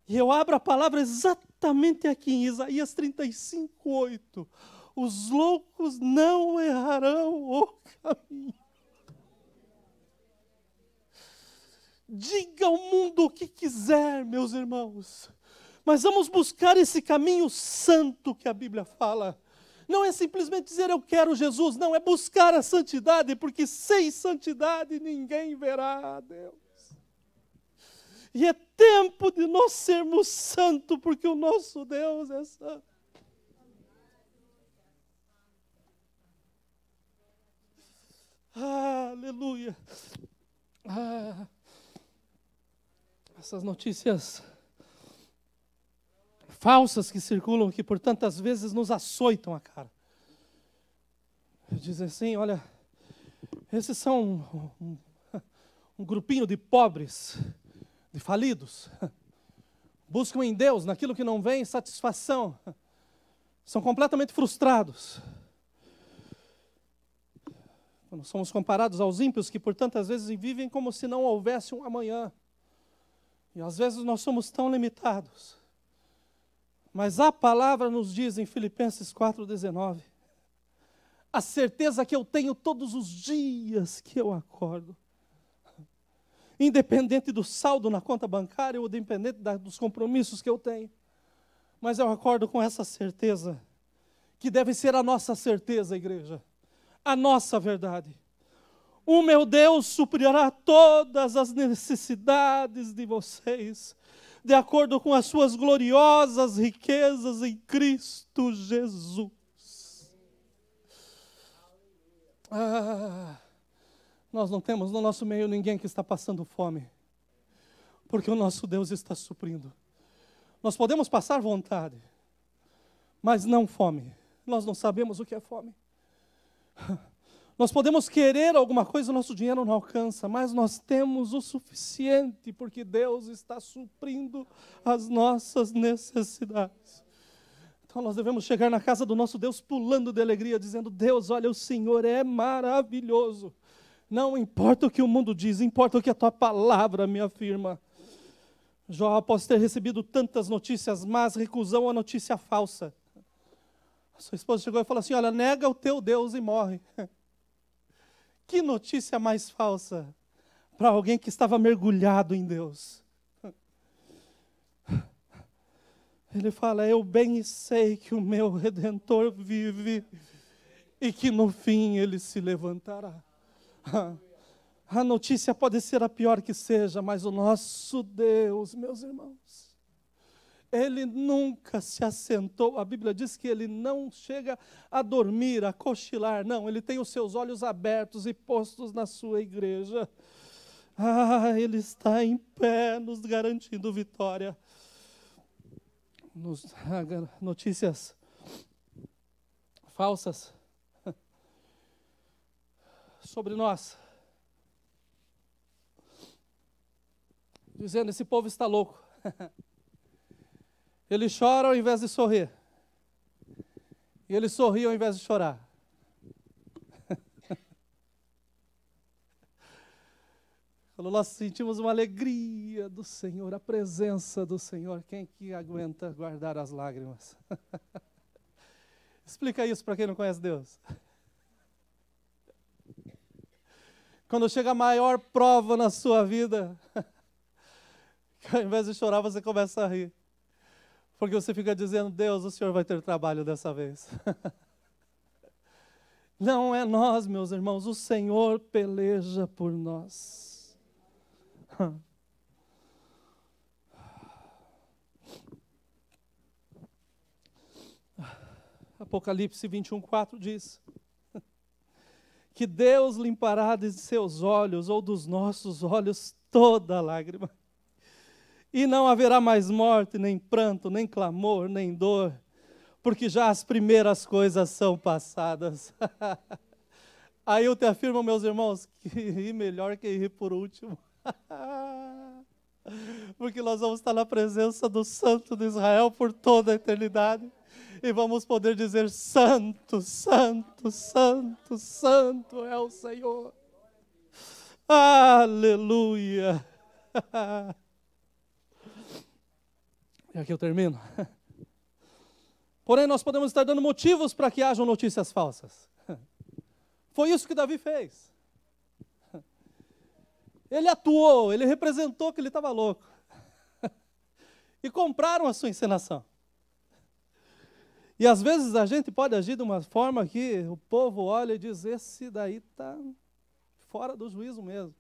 E eu abro a palavra exatamente aqui, em Isaías 35:8. Os loucos não errarão o caminho. Diga ao mundo o que quiser, meus irmãos. Mas vamos buscar esse caminho santo que a Bíblia fala. Não é simplesmente dizer eu quero Jesus, não, é buscar a santidade, porque sem santidade ninguém verá a Deus. E é tempo de nós sermos santos, porque o nosso Deus é santo. Aleluia. Essas notícias falsas que circulam, que por tantas vezes nos açoitam a cara. Dizem assim, olha, esses são um grupinho de pobres, de falidos. Buscam em Deus, naquilo que não vem, satisfação. São completamente frustrados. Quando somos comparados aos ímpios que por tantas vezes vivem como se não houvesse um amanhã. E às vezes nós somos tão limitados. Mas a palavra nos diz em Filipenses 4:19, a certeza que eu tenho todos os dias que eu acordo, independente do saldo na conta bancária ou independente dos compromissos que eu tenho, mas eu acordo com essa certeza, que deve ser a nossa certeza, igreja, a nossa verdade. O meu Deus suprirá todas as necessidades de vocês, de acordo com as suas gloriosas riquezas em Cristo Jesus. Nós não temos no nosso meio ninguém que está passando fome, porque o nosso Deus está suprindo. Nós podemos passar vontade, mas não fome. Nós não sabemos o que é fome. Nós podemos querer alguma coisa, o nosso dinheiro não alcança, mas nós temos o suficiente, porque Deus está suprindo as nossas necessidades. Então nós devemos chegar na casa do nosso Deus pulando de alegria, dizendo, Deus, olha, o Senhor é maravilhoso. Não importa o que o mundo diz, importa o que a tua palavra me afirma. Jó, após ter recebido tantas notícias más, recusou a notícia falsa. A sua esposa chegou e falou assim, olha, nega o teu Deus e morre. Que notícia mais falsa para alguém que estava mergulhado em Deus. Ele fala, eu bem sei que o meu Redentor vive e que no fim ele se levantará. A notícia pode ser a pior que seja, mas o nosso Deus, meus irmãos, Ele nunca se assentou. A Bíblia diz que Ele não chega a dormir, a cochilar. Não, Ele tem os seus olhos abertos e postos na sua igreja. Ele está em pé, nos garantindo vitória. Notícias falsas sobre nós. Dizendo, esse povo está louco. Ele chora ao invés de sorrir. E ele sorri ao invés de chorar. Quando nós sentimos uma alegria do Senhor, a presença do Senhor, quem que aguenta guardar as lágrimas? Explica isso para quem não conhece Deus. Quando chega a maior prova na sua vida, ao invés de chorar, você começa a rir. Porque você fica dizendo, Deus, o Senhor vai ter trabalho dessa vez. Não é nós, meus irmãos, o Senhor peleja por nós. Apocalipse 21:4 diz que Deus limpará de seus olhos ou dos nossos olhos toda lágrima. E não haverá mais morte, nem pranto, nem clamor, nem dor, porque já as primeiras coisas são passadas. Aí eu te afirmo, meus irmãos, que rir melhor que rir por último. Porque nós vamos estar na presença do Santo de Israel por toda a eternidade. E vamos poder dizer: Santo, Santo, Santo, Santo é o Senhor. Aleluia. E aqui eu termino. Porém, nós podemos estar dando motivos para que hajam notícias falsas. Foi isso que Davi fez. Ele atuou, ele representou que ele estava louco. E compraram a sua encenação. E às vezes a gente pode agir de uma forma que o povo olha e diz: esse daí está fora do juízo mesmo.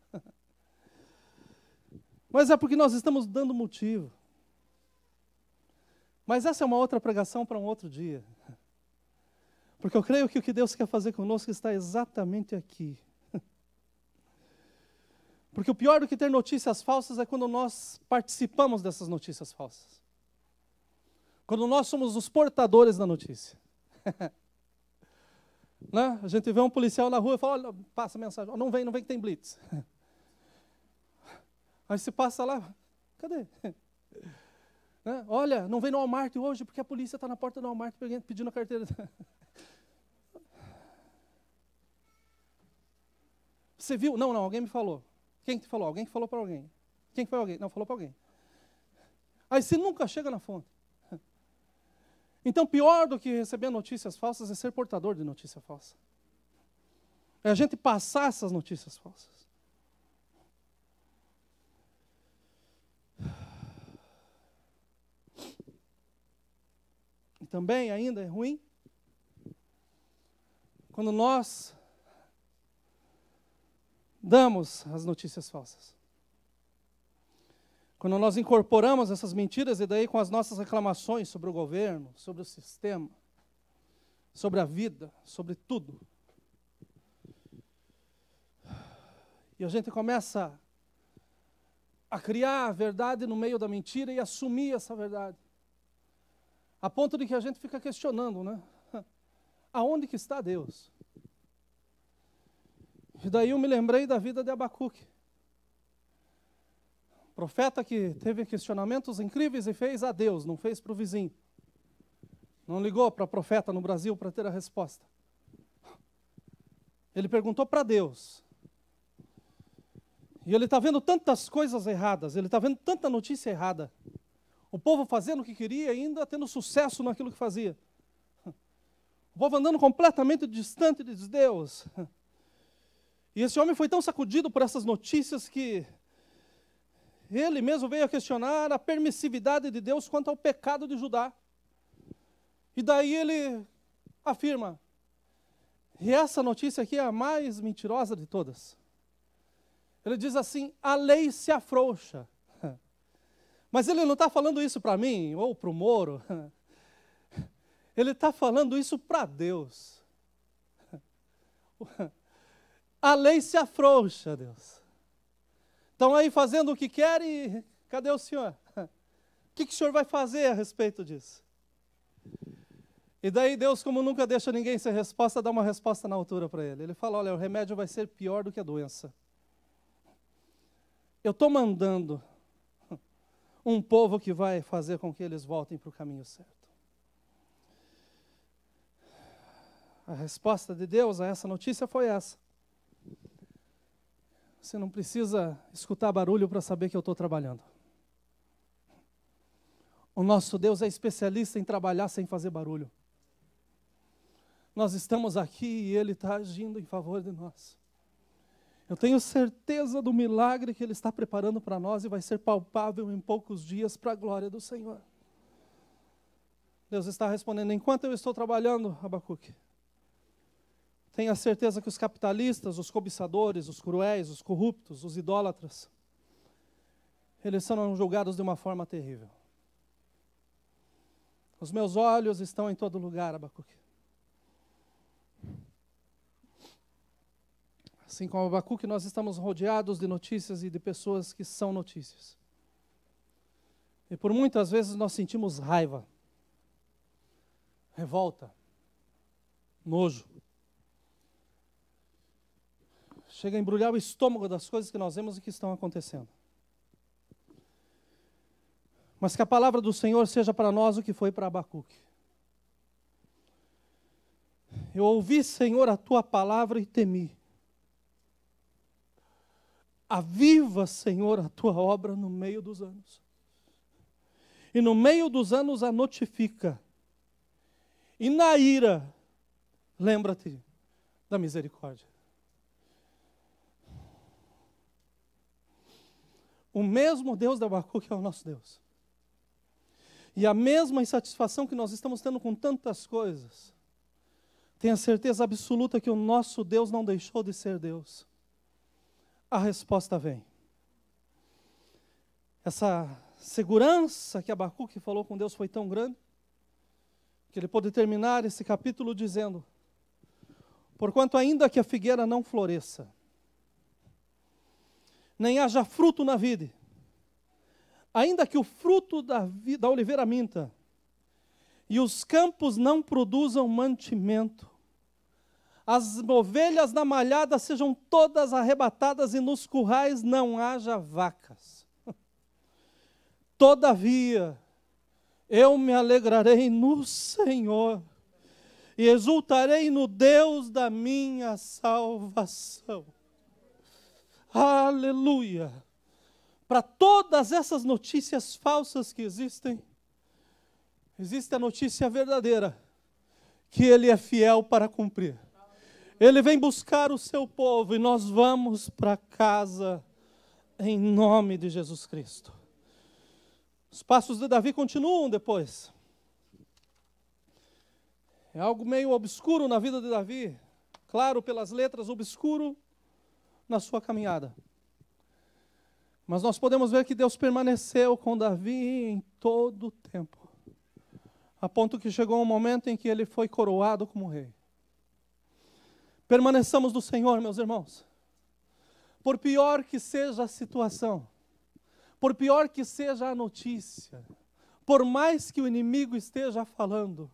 Mas é porque nós estamos dando motivo. Mas essa é uma outra pregação para um outro dia. Porque eu creio que o que Deus quer fazer conosco está exatamente aqui. Porque o pior do que ter notícias falsas é quando nós participamos dessas notícias falsas. Quando nós somos os portadores da notícia. Né? A gente vê um policial na rua e fala: olha, passa a mensagem, não vem que tem blitz. Aí se passa lá, cadê? Né? Olha, não vem no Walmart hoje porque a polícia está na porta do Walmart pedindo a carteira. Você viu? Não, alguém me falou. Quem te falou? Alguém que falou para alguém. Quem foi alguém? Não, falou para alguém. Aí você nunca chega na fonte. Então, pior do que receber notícias falsas é ser portador de notícia falsa. É a gente passar essas notícias falsas. E também ainda é ruim quando nós damos as notícias falsas. Quando nós incorporamos essas mentiras e daí com as nossas reclamações sobre o governo, sobre o sistema, sobre a vida, sobre tudo. E a gente começa a criar a verdade no meio da mentira e assumir essa verdade. A ponto de que a gente fica questionando, né? Aonde que está Deus? E daí eu me lembrei da vida de Abacuque. Profeta que teve questionamentos incríveis e fez a Deus, não fez para o vizinho. Não ligou para profeta no Brasil para ter a resposta. Ele perguntou para Deus. E ele está vendo tantas coisas erradas, ele está vendo tanta notícia errada. O povo fazendo o que queria e ainda tendo sucesso naquilo que fazia. O povo andando completamente distante de Deus. E esse homem foi tão sacudido por essas notícias que ele mesmo veio a questionar a permissividade de Deus quanto ao pecado de Judá. E daí ele afirma, e essa notícia aqui é a mais mentirosa de todas. Ele diz assim: a lei se afrouxa. Mas ele não está falando isso para mim, ou para o Moro. Ele está falando isso para Deus. A lei se afrouxa, Deus. Estão aí fazendo o que querem, cadê o senhor? O que o senhor vai fazer a respeito disso? E daí Deus, como nunca deixa ninguém sem resposta, dá uma resposta na altura para ele. Ele fala: olha, o remédio vai ser pior do que a doença. Eu estou mandando um povo que vai fazer com que eles voltem para o caminho certo. A resposta de Deus a essa notícia foi essa. Você não precisa escutar barulho para saber que eu estou trabalhando. O nosso Deus é especialista em trabalhar sem fazer barulho. Nós estamos aqui e Ele está agindo em favor de nós. Eu tenho certeza do milagre que Ele está preparando para nós e vai ser palpável em poucos dias para a glória do Senhor. Deus está respondendo: enquanto eu estou trabalhando, Abacuque, Tenha certeza que os capitalistas, os cobiçadores, os cruéis, os corruptos, os idólatras, eles serão julgados de uma forma terrível. Os meus olhos estão em todo lugar, Abacuque. Assim como Abacuque, nós estamos rodeados de notícias e de pessoas que são notícias. E por muitas vezes nós sentimos raiva, revolta, nojo. Chega a embrulhar o estômago das coisas que nós vemos e que estão acontecendo. Mas que a palavra do Senhor seja para nós o que foi para Abacuque. Eu ouvi, Senhor, a tua palavra e temi. Aviva, Senhor, a tua obra no meio dos anos. E no meio dos anos a notifica. E na ira, lembra-te da misericórdia. O mesmo Deus de Abacuque é o nosso Deus. E a mesma insatisfação que nós estamos tendo com tantas coisas, tenha certeza absoluta que o nosso Deus não deixou de ser Deus. A resposta vem. Essa segurança que Abacuque falou com Deus foi tão grande, que ele pôde terminar esse capítulo dizendo: porquanto ainda que a figueira não floresça, nem haja fruto na vide, ainda que o fruto da oliveira minta, e os campos não produzam mantimento, as ovelhas na malhada sejam todas arrebatadas e nos currais não haja vacas. Todavia, eu me alegrarei no Senhor e exultarei no Deus da minha salvação. Aleluia! Para todas essas notícias falsas que existem, existe a notícia verdadeira, que Ele é fiel para cumprir. Ele vem buscar o seu povo e nós vamos para casa em nome de Jesus Cristo. Os passos de Davi continuam depois. É algo meio obscuro na vida de Davi, claro pelas letras, obscuro na sua caminhada. Mas nós podemos ver que Deus permaneceu com Davi em todo o tempo, a ponto que chegou um momento em que ele foi coroado como rei. Permaneçamos no Senhor, meus irmãos. Por pior que seja a situação, por pior que seja a notícia, por mais que o inimigo esteja falando,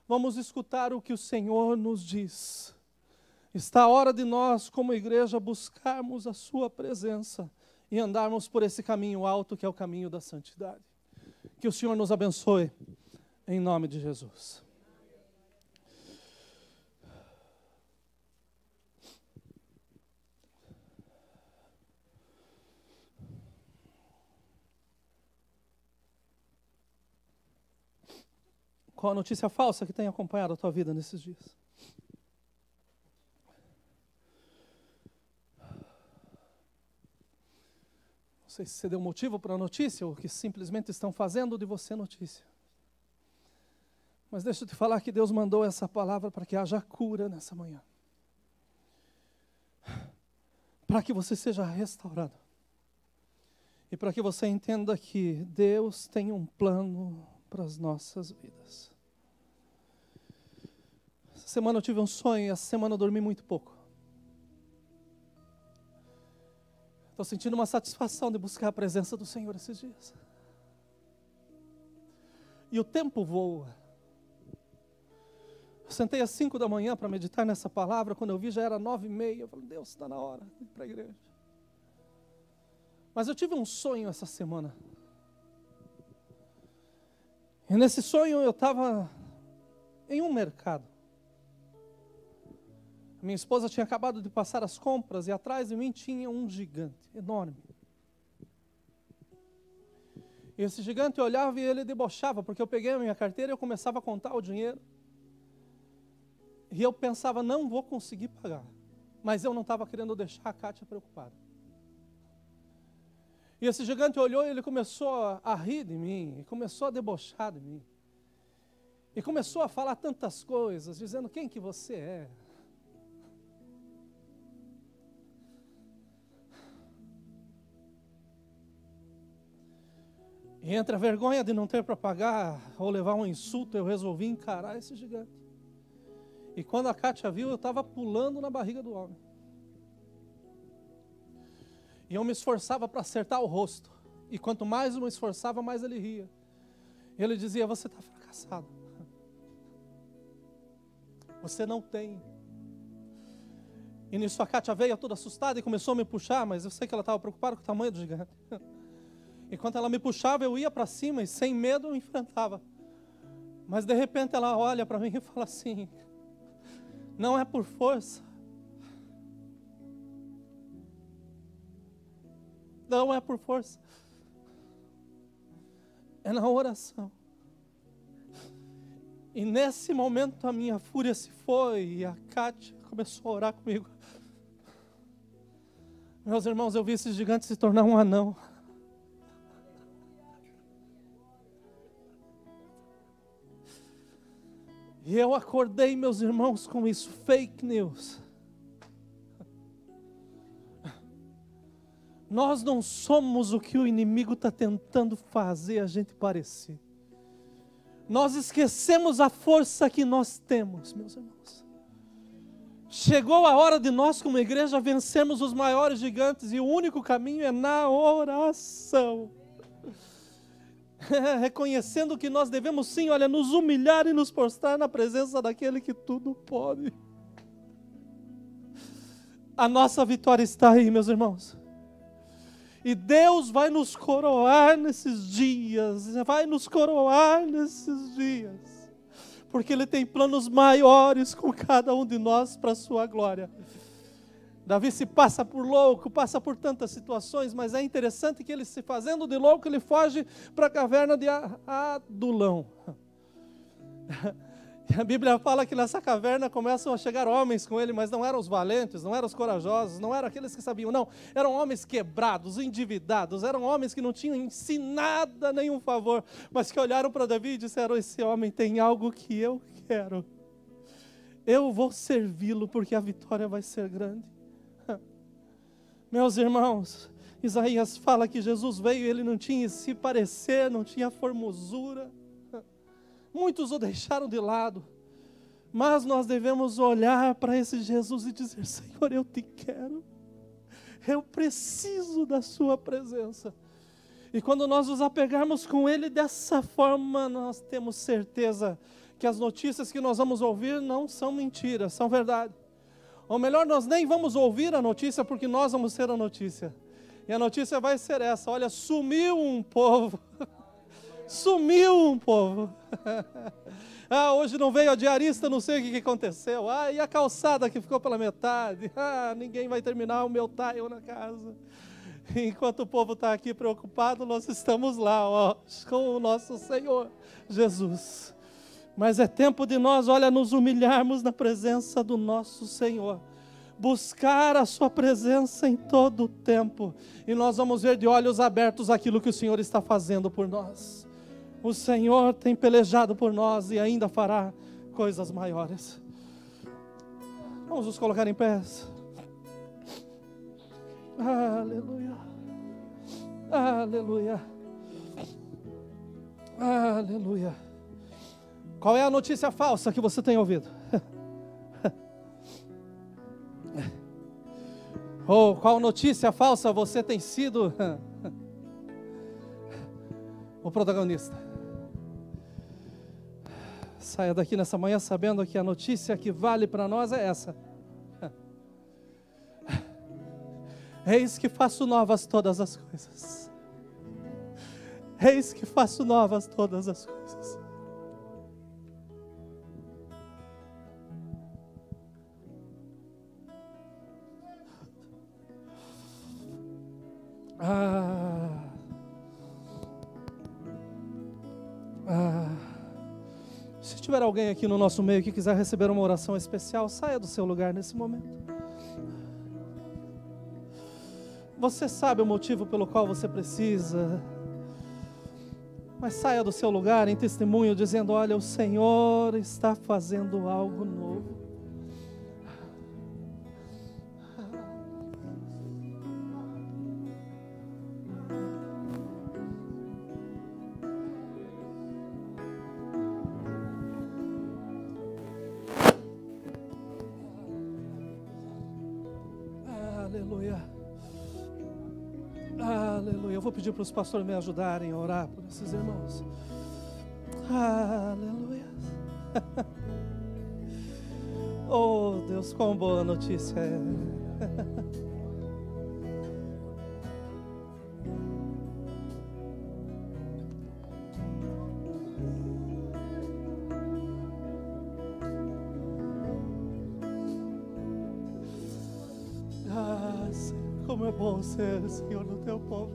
vamos escutar o que o Senhor nos diz. Está a hora de nós, como igreja, buscarmos a sua presença e andarmos por esse caminho alto que é o caminho da santidade. Que o Senhor nos abençoe, em nome de Jesus. Qual a notícia falsa que tem acompanhado a tua vida nesses dias? Não sei se você deu motivo para a notícia ou que simplesmente estão fazendo de você notícia. Mas deixa eu te falar que Deus mandou essa palavra para que haja cura nessa manhã. Para que você seja restaurado. E para que você entenda que Deus tem um plano para as nossas vidas. Essa semana eu tive um sonho e essa semana eu dormi muito pouco. Estou sentindo uma satisfação de buscar a presença do Senhor esses dias. E o tempo voa. Eu sentei às 5 da manhã para meditar nessa palavra, quando eu vi já era 9h30, eu falei, Deus, está na hora de ir para a igreja. Mas eu tive um sonho essa semana. E nesse sonho eu estava em um mercado. Minha esposa tinha acabado de passar as compras e atrás de mim tinha um gigante, enorme. E esse gigante olhava e ele debochava, porque eu peguei a minha carteira e eu começava a contar o dinheiro. E eu pensava, não vou conseguir pagar. Mas eu não estava querendo deixar a Kátia preocupada. E esse gigante olhou e ele começou a rir de mim, e começou a debochar de mim. E começou a falar tantas coisas, dizendo, quem que você é? E entre a vergonha de não ter para pagar ou levar um insulto, eu resolvi encarar esse gigante. E quando a Kátia viu, eu estava pulando na barriga do homem. E eu me esforçava para acertar o rosto. E quanto mais eu me esforçava, mais ele ria. E ele dizia: você está fracassado. Você não tem. E nisso a Kátia veio toda assustada e começou a me puxar, mas eu sei que ela estava preocupada com o tamanho do gigante. Enquanto ela me puxava, eu ia para cima e sem medo eu enfrentava. Mas de repente ela olha para mim e fala assim: não é por força. Não é por força. É na oração. E nesse momento a minha fúria se foi e a Kátia começou a orar comigo. Meus irmãos, eu vi esse gigante se tornar um anão. E eu acordei, meus irmãos, com isso, fake news. Nós não somos o que o inimigo está tentando fazer a gente parecer. Nós esquecemos a força que nós temos, meus irmãos. Chegou a hora de nós, como igreja, vencermos os maiores gigantes, e o único caminho é na oração. Reconhecendo que nós devemos sim, olha, nos humilhar e nos prostrar na presença daquele que tudo pode. A nossa vitória está aí, meus irmãos. E Deus vai nos coroar nesses dias, vai nos coroar nesses dias, porque Ele tem planos maiores com cada um de nós para a sua glória. Davi se passa por louco, passa por tantas situações, mas é interessante que ele, se fazendo de louco, ele foge para a caverna de Adulão. E a Bíblia fala que nessa caverna começam a chegar homens com ele, mas não eram os valentes, não eram os corajosos, não eram aqueles que sabiam, não. Eram homens quebrados, endividados, eram homens que não tinham em si nada, nenhum favor, mas que olharam para Davi e disseram: esse homem tem algo que eu quero. Eu vou servi-lo porque a vitória vai ser grande. Meus irmãos, Isaías fala que Jesus veio e ele não tinha se parecer, não tinha formosura. Muitos o deixaram de lado, mas nós devemos olhar para esse Jesus e dizer: Senhor, eu te quero, eu preciso da sua presença. E quando nós nos apegarmos com Ele dessa forma, nós temos certeza que as notícias que nós vamos ouvir não são mentiras, são verdade. Ou melhor, nós nem vamos ouvir a notícia, porque nós vamos ser a notícia. E a notícia vai ser essa: olha, sumiu um povo. Sumiu um povo. Hoje não veio a diarista, não sei o que aconteceu. E a calçada que ficou pela metade. Ninguém vai terminar o meu tile na casa. Enquanto o povo está aqui preocupado, nós estamos lá, com o nosso Senhor Jesus. Mas é tempo de nós, olha, nos humilharmos na presença do nosso Senhor. Buscar a sua presença em todo o tempo. E nós vamos ver de olhos abertos aquilo que o Senhor está fazendo por nós. O Senhor tem pelejado por nós e ainda fará coisas maiores. Vamos nos colocar em pés. Aleluia. Aleluia. Aleluia. Qual é a notícia falsa que você tem ouvido? Ou qual notícia falsa você tem sido o protagonista? Saia daqui nessa manhã sabendo que a notícia que vale para nós é essa: eis que faço novas todas as coisas. Eis que faço novas todas as coisas. Se tiver alguém aqui no nosso meio que quiser receber uma oração especial, saia do seu lugar nesse momento. Você sabe o motivo pelo qual você precisa, mas saia do seu lugar em testemunho, dizendo: olha, o Senhor está fazendo algo novo. vou pedir para os pastores me ajudarem a orar por esses irmãos. Aleluia. Oh, Deus, quão boa notícia é. Senhor, como é bom ser, Senhor, no teu povo.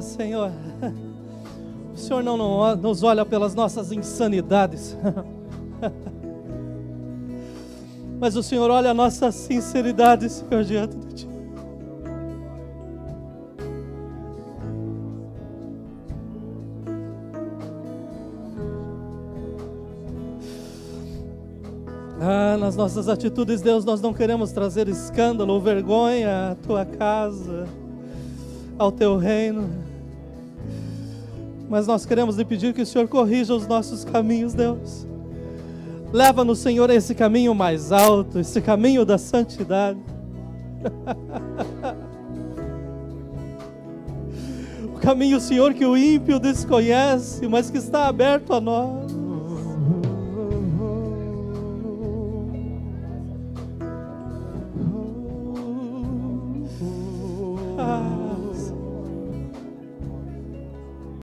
Senhor, o Senhor não nos olha pelas nossas insanidades, mas o Senhor olha a nossa sinceridade, Senhor, diante de Ti. Nas nossas atitudes, Deus, nós não queremos trazer escândalo ou vergonha à Tua casa, ao Teu reino, mas nós queremos lhe pedir que o Senhor corrija os nossos caminhos, Deus. Leva-nos, Senhor, a esse caminho mais alto, esse caminho da santidade. O caminho, Senhor, que o ímpio desconhece, mas que está aberto a nós.